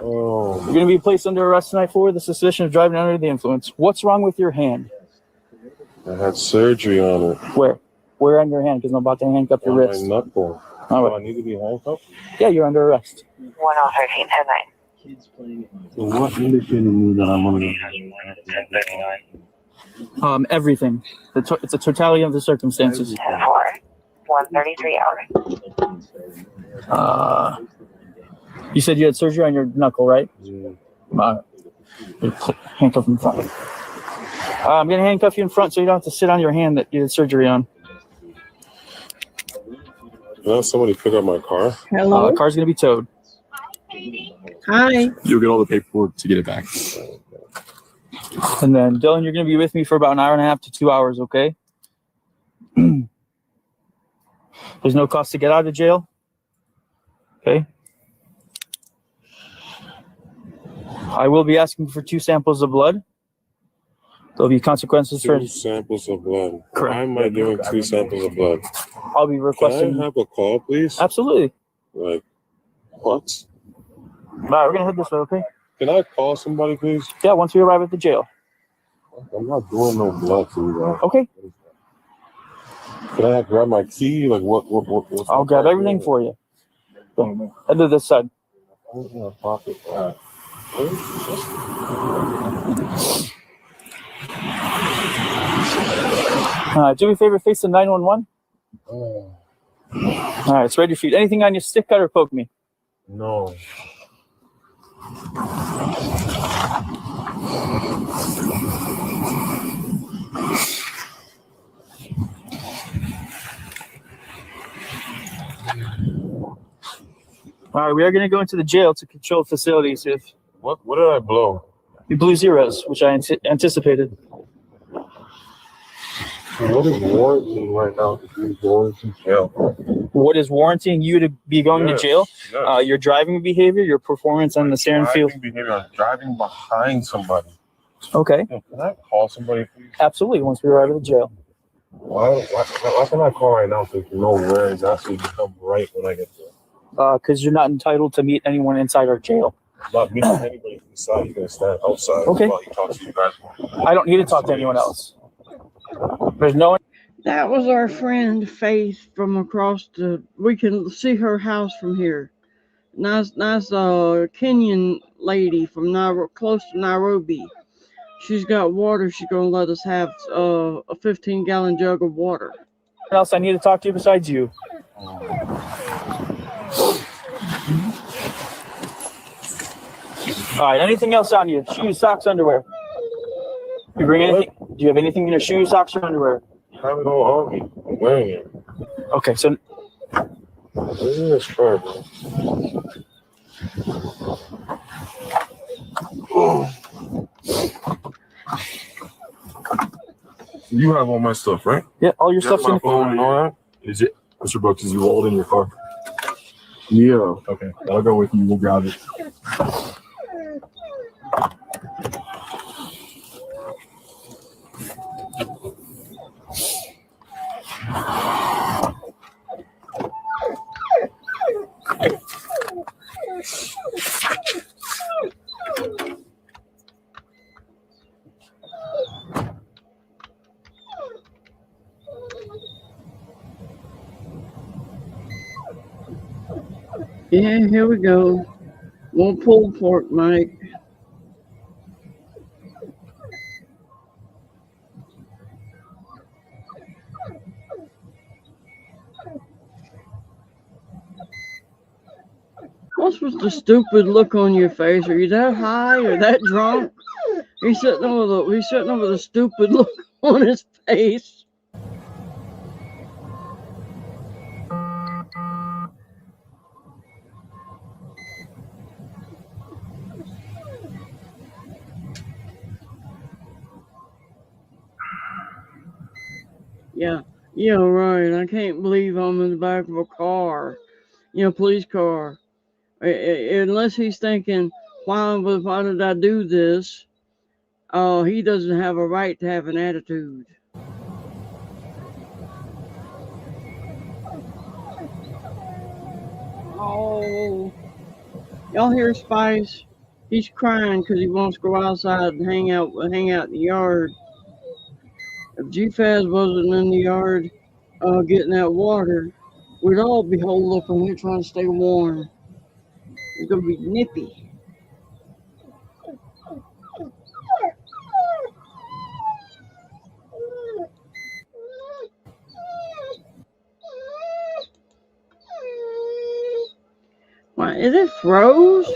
Oh. You're going to be placed under arrest tonight for the suspicion of driving under the influence. What's wrong with your hand? I had surgery on it. Where? Where on your hand? Because I'm about to handcuff your wrist. My knuckle. All right. Do I need to be handcuffed? Yeah, you're under arrest. 1013, 10-9. So what indicated that I'm under? Everything. It's a totality of the circumstances. 10-4, 133 hours. You said you had surgery on your knuckle, right? Yeah. Handcuff in front. I'm going to handcuff you in front so you don't have to sit on your hand that you had surgery on. Can I have somebody pick up my car? Hello. The car's going to be towed. Hi. You'll get all the paperwork to get it back. And then, Dylan, you're going to be with me for about an hour and a half to 2 hours, okay? There's no cost to get out of jail. Okay? I will be asking for 2 samples of blood. There'll be consequences for 2 samples of blood. Correct. Why am I doing 2 samples of blood? I'll be requesting. Can I have a call, please? Absolutely. Like, what? All right, we're gonna head this way, okay? Can I call somebody, please? Yeah, once we arrive at the jail. I'm not doing no blood food, bro. Okay. Can I grab my key? Like, what's I'll grab everything for you. Go. Head to this side. What's in my pocket? All right. Do me a favor, face the 911. Oh, All right, spread your feet. Anything on your stick, cut, or poke me? no. All right, we are going to go into the jail to control facilities. If What did I blow? you blew zeros, which I anticipated. What is warranting right now to be going to jail? What is warranting you to be going to jail? Yes. Your driving behavior, your performance on the steering field. Behavior. I'm driving behind somebody. Okay. Yo, can I call somebody, please? Absolutely. Once we arrive at the jail. Why can I call right now so you know where exactly to come right when I get there? Because you're not entitled to meet anyone inside our jail. I'm not meeting anybody inside. You're going to stand outside Okay. while you talk to you guys. I don't need to talk to anyone else. There's no one. That was our friend Faith from across the. We can see her house from here. Nice Kenyan lady from close to Nairobi. She's got water. She's gonna let us have a 15-gallon jug of water. What else I need to talk to you besides you? All right. Anything else on you? Shoes, socks, underwear. You bring anything? Do you have anything in your shoes, socks, or underwear? I have it all on me. I'm wearing it. Okay, so. What is this for, bro? You have all my stuff, right? Yeah, all your You have stuff's in my the phone and all that? Is it, Mr. Brooks, is you rolled in your car? Yeah. Okay, I'll go with you. We'll grab it. Yeah, here we go. Won't pull pork, Mike. What's with the stupid look on your face? Are you that high or that drunk? He's sitting over the stupid look on his face. Yeah, right. I can't believe I'm in the back of a car, police car. Unless he's thinking, why did I do this? He doesn't have a right to have an attitude. Oh, y'all hear Spice? He's crying because he wants to go outside and hang out in the yard. If G-Faz wasn't in the yard getting that water, we'd all be holed up in here trying to stay warm. It's going to be nippy. Why, is it froze?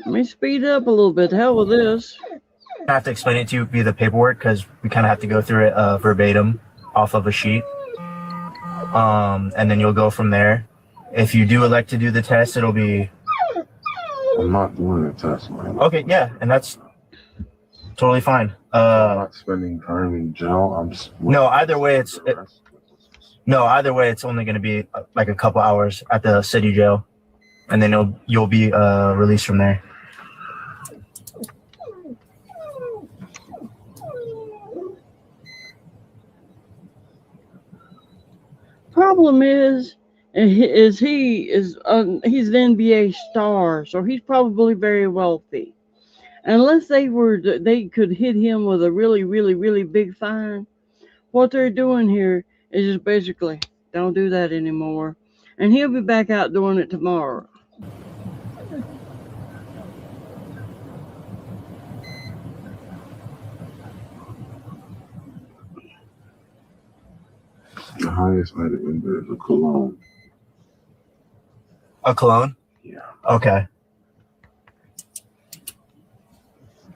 Let me speed up a little bit. The hell with this. I have to explain it to you via the paperwork because we kind of have to go through it verbatim off of a sheet. And then you'll go from there. If you do elect to do the test, it'll be... I'm not doing the test, man. Okay, yeah, and that's totally fine. I'm not spending time in jail. No, either way, it's only going to be like a couple hours at the city jail, and then you'll be released from there. problem is he's an NBA star, so he's probably very wealthy. Unless they could hit him with a really, really, really big fine. What they're doing here is just basically don't do that anymore, and he'll be back out doing it tomorrow. The highest item in there is a cologne. A cologne? Yeah. Okay.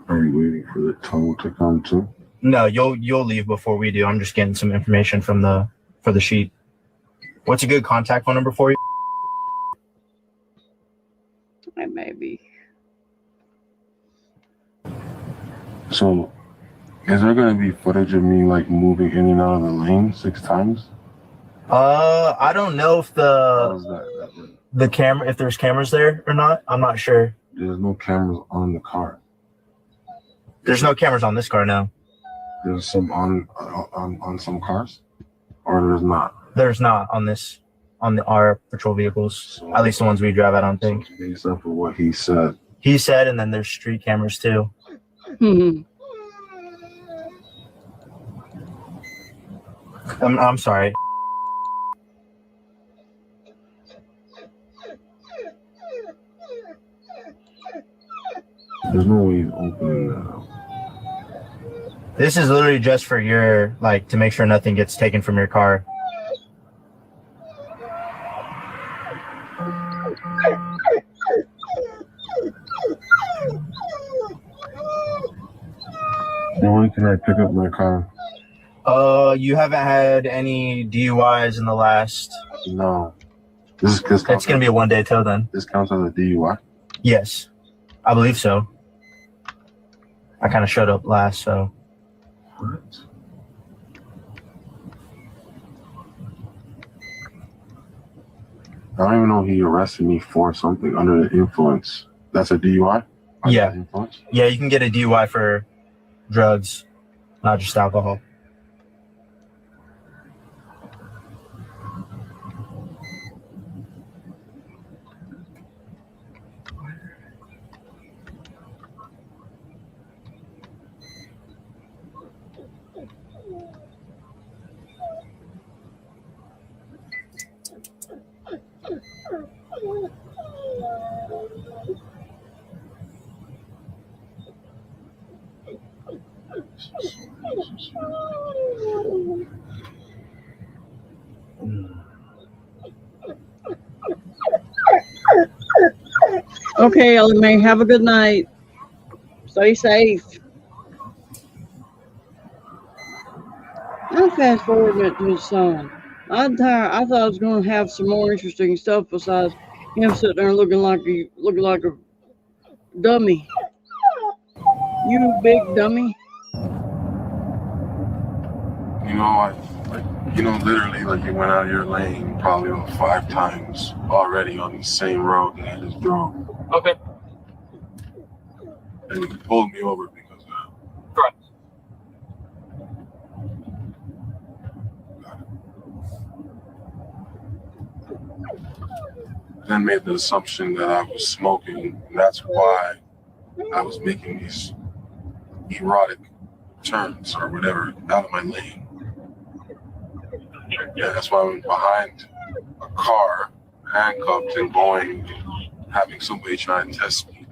Are you waiting for the toll to come too? No, you'll leave before we do. I'm just getting some information for the sheet. What's a good contact phone number for you? Maybe. So, is there gonna be footage of me like moving in and out of the lane 6 times? I don't know if the camera, if there's cameras there or not. I'm not sure. There's no cameras on the car. There's no cameras on this car now. There's some on some cars, or there's not. There's not on our patrol vehicles. So, at least the ones we drive, I don't think. Based off of what he said. He said, and then there's street cameras too. I'm sorry. There's no way he's opening that up. This is literally just for your, like, to make sure nothing gets taken from your car. And when can I pick up my car? You haven't had any DUIs in the last... No. This it's going to be a one-day tow then. This counts as a DUI? Yes. I believe so. I kind of showed up last, so... What? I don't even know he arrested me for something under the influence. That's a DUI? Yeah. Yeah, you can get a DUI for drugs, not just alcohol. Okay, Ellie Mae, have a good night. Stay safe. I'm fast forwarding it to his son. I'm tired. I thought I was going to have some more interesting stuff besides him sitting there looking like a dummy. You big dummy. You know, literally, like, you went out of your lane probably 5 times already on the same road that I just drove. Okay. And you pulled me over because of that. Correct. Then made the assumption that I was smoking, and that's why I was making these erotic turns or whatever out of my lane. Yeah, that's why I went behind a car, handcuffed and having somebody try and test me.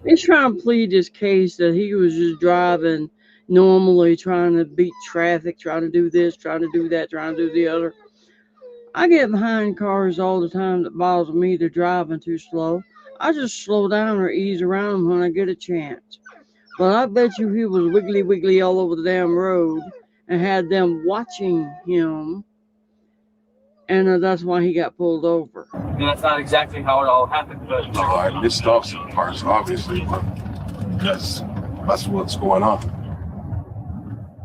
He's trying to plead his case that he was just driving normally, trying to beat traffic, trying to do this, trying to do that, trying to do the other. I get behind cars all the time that bothers me. They're driving too slow. I just slow down or ease around them when I get a chance. But I bet you he was wiggly all over the damn road and had them watching him. And that's why he got pulled over. And that's not exactly how it all happened, but... No, I missed off some parts, obviously, but that's what's going on.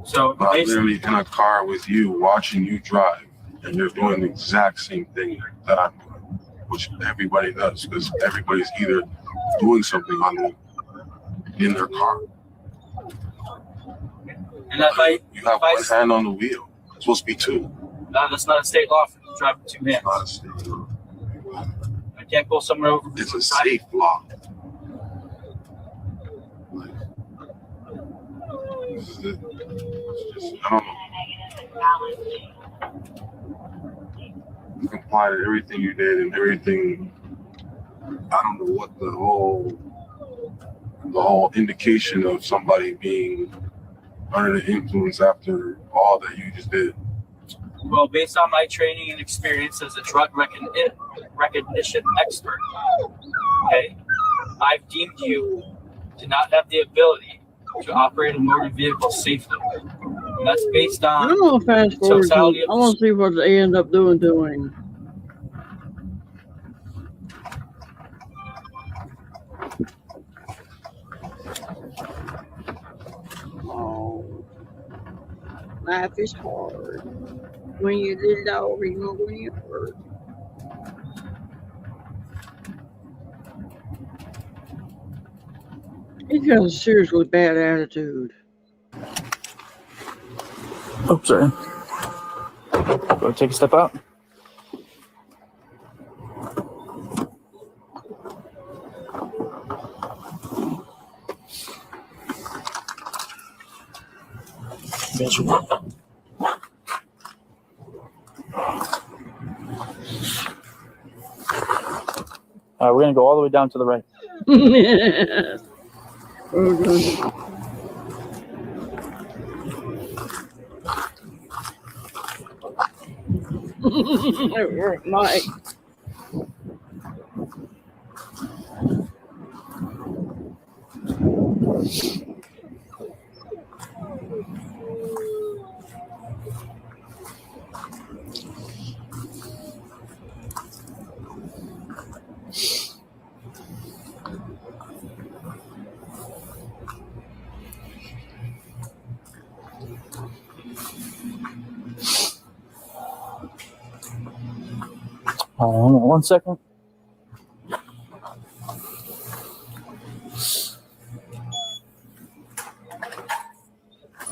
So I'm literally in a car with you, watching you drive, and you're doing the exact same thing that I'm doing, which everybody does, because everybody's either doing something in their car. And if I You have one hand on the wheel. It's supposed to be two. that's not a state law for driving with 2 hands. Not a state law. I can't pull someone over. It's a safe law. This is it. It's just, I don't know. You comply to everything you did and everything. I don't know what the whole indication of somebody being under the influence after all that you just did. Well, based on my training and experience as a drug recognition expert, okay, I've deemed you to not have the ability to operate a motor vehicle safely. And that's based on I don't want to fast forward. I want to see what they end up doing to him. Oh, life is hard. When you did it all, you know when you hurt. He's got a seriously bad attitude. Oh, sorry. Go take a step out. We're going to go all the way down to the right. Oh, God. Mike. Hold on 1 second.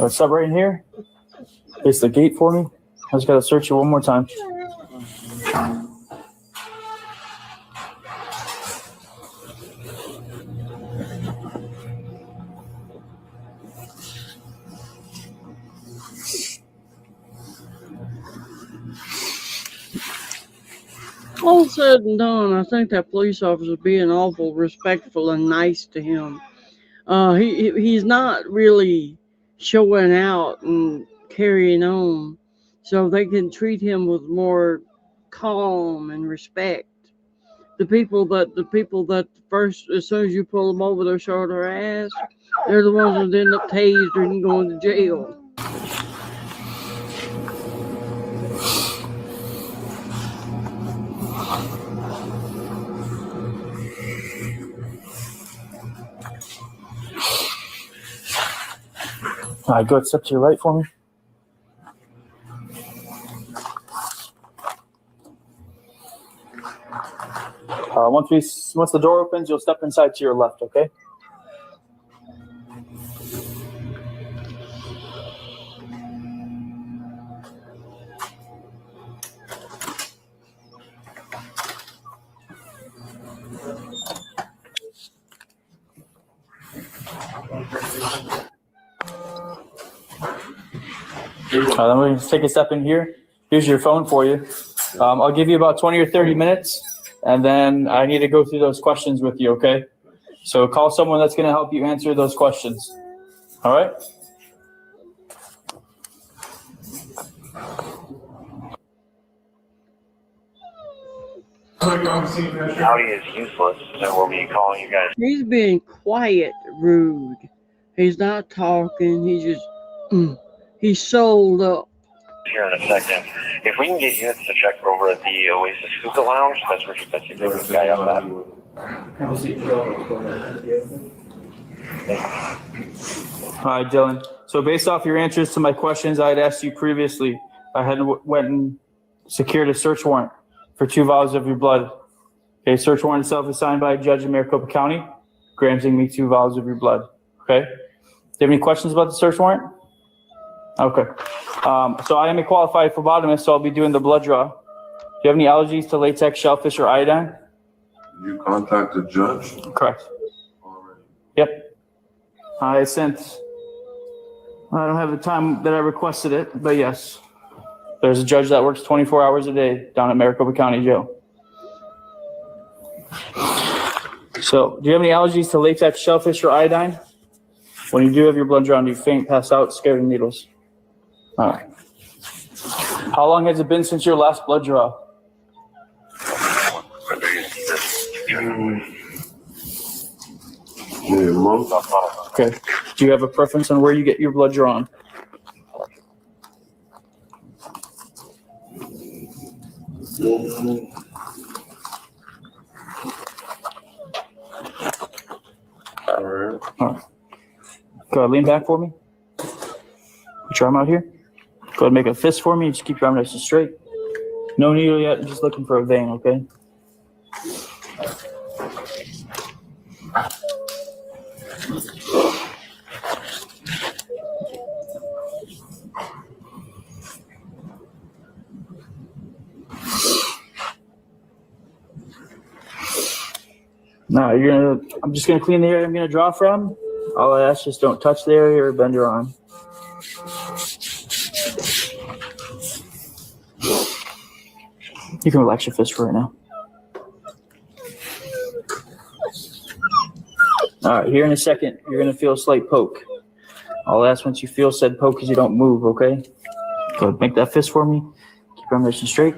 Stop right in here. Face the gate for me. I just got to search you one more time. All said and done, I think that police officer being awful respectful and nice to him. He's not really showing out and carrying on, so they can treat him with more calm and respect. The people that first, as soon as you pull them over, they'll show their ass. They're the ones that end up tased and going to jail. All right, go ahead, step to your right for me. Once the door opens, you'll step inside to your left, okay? Then we're going to take a step in here. Here's your phone for you. I'll give you about 20 or 30 minutes, and then I need to go through those questions with you, okay? So call someone that's going to help you answer those questions. All right? Howdy is useless, so we'll be calling you guys. He's being quiet, rude. He's not talking. He's just, he's sold up. Here in a second. If we can get units to check over at the Oasis Hookah Lounge, that's where that's your biggest guy on that. Hi, Dylan. So based off your answers to my questions I had asked you previously, I had went and secured a search warrant for 2 vials of your blood. Okay, search warrant itself is signed by a judge in Maricopa County, granting me 2 vials of your blood. Okay? Do you have any questions about the search warrant? Okay. So I am a qualified phlebotomist, so I'll be doing the blood draw. Do you have any allergies to latex, shellfish, or iodine? You contact the judge? Correct. Yep. I don't have the time that I requested it, but yes. There's a judge that works 24 hours a day down at Maricopa County Jail. So, do you have any allergies to latex, shellfish, or iodine? When you do have your blood drawn, do you faint, pass out, scared of needles? All right. How long has it been since your last blood draw? Maybe a month. Okay. Do you have a preference on where you get your blood drawn? All right. Go ahead, lean back for me. Put your arm out here. Go ahead and make a fist for me. Just keep your arm nice and straight. No needle yet. I'm just looking for a vein, okay? Now I'm just gonna clean the area I'm gonna draw from. All I ask, just don't touch the area or bend your arm. You can relax your fist for right now. All right, here in a second, you're gonna feel a slight poke. I'll ask once you feel said poke is you don't move, okay? Go ahead, make that fist for me. Keep your arm nice and straight.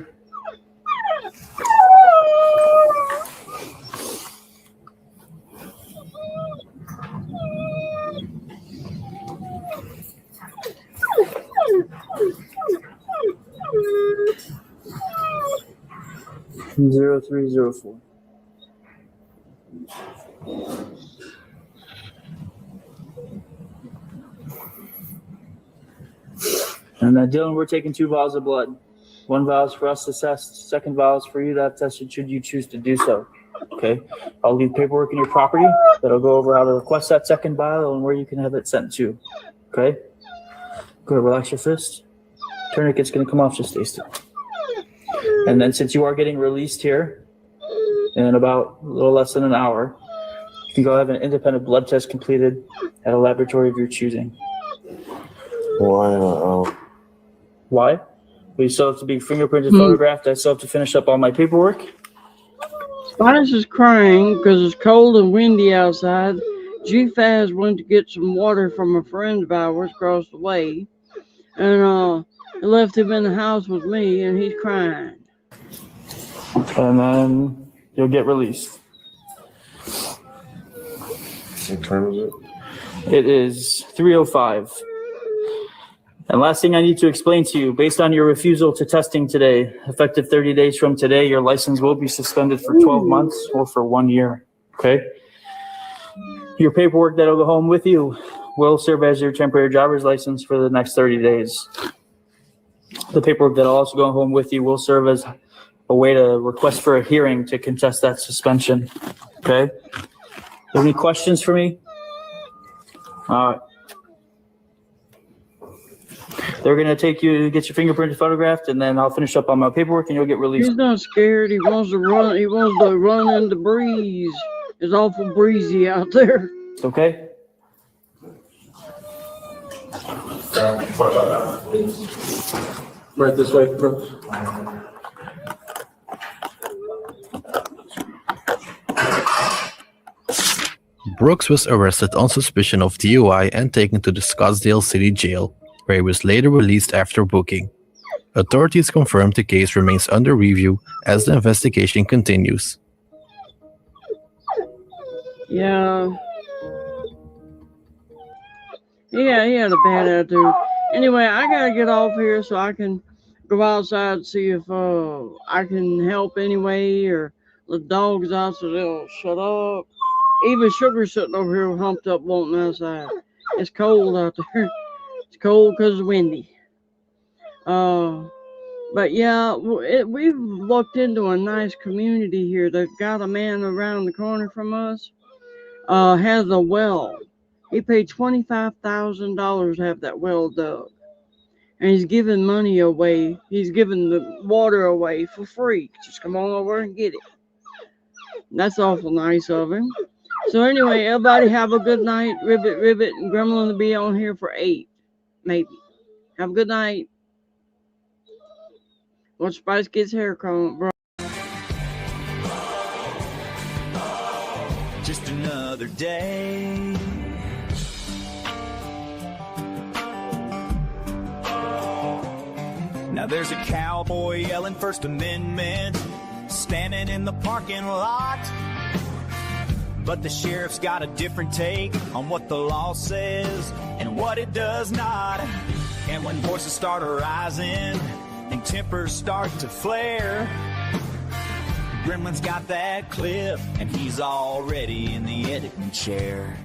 Zero 0304. And then Dylan, we're taking 2 vials of blood. 1 vial is for us to test. 2nd vial is for you to have tested should you choose to do so. Okay. I'll leave paperwork in your property that'll go over how to request that 2nd vial and where you can have it sent to. Okay. Go ahead, relax your fist. Tourniquet's gonna come off, just stay still. And then since you are getting released here in about a little less than an hour, you can go have an independent blood test completed at a laboratory of your choosing. Why? Why? We still have to be fingerprinted, photographed. I still have to finish up all my paperwork. Spice is crying because it's cold and windy outside. G-Faz went to get some water from a friend of ours across the way, and I left him in the house with me, and he's crying. And then you'll get released. What time is it? It is 3:05. And last thing I need to explain to you, based on your refusal to testing today, effective 30 days from today, your license will be suspended for 12 months or for 1 year, okay? Your paperwork that'll go home with you will serve as your temporary driver's license for the next 30 days. The paperwork that'll also go home with you will serve as a way to request for a hearing to contest that suspension, okay? Any questions for me? All right. They're gonna take you, get your fingerprinted photographed, and then I'll finish up on my paperwork, and you'll get released. He's not scared. He wants to run. He wants to run in the breeze. It's awful breezy out there. Okay. Right this way, bro. Brooks was arrested on suspicion of DUI and taken to the Scottsdale City Jail, where he was later released after booking. Authorities confirmed the case remains under review as the investigation continues. Yeah. Yeah, he had a bad attitude. Anyway, I gotta get off here so I can go outside and see if I can help anyway, or the dog's out so they'll shut up. Even Sugar's sitting over here humped up wanting outside. It's cold out there. It's cold because it's windy. But yeah, we've looked into a nice community here. They've got a man around the corner from us, has a well. He paid $25,000 to have that well dug. and he's giving money away. He's giving the water away for free. Just come on over and get it. That's awful nice of him. So anyway, everybody have a good night. Ribbit, Ribbit, and Gremlin will be on here for 8, maybe. Have a good night. Watch Spice Kids hair comb, bro. Just another day. Now there's a cowboy yelling First Amendment, standing in the parking lot. But the sheriff's got a different take on what the law says and what it does not. And when voices start arising and tempers start to flare, Gremlin's got that clip and he's already in the editing chair.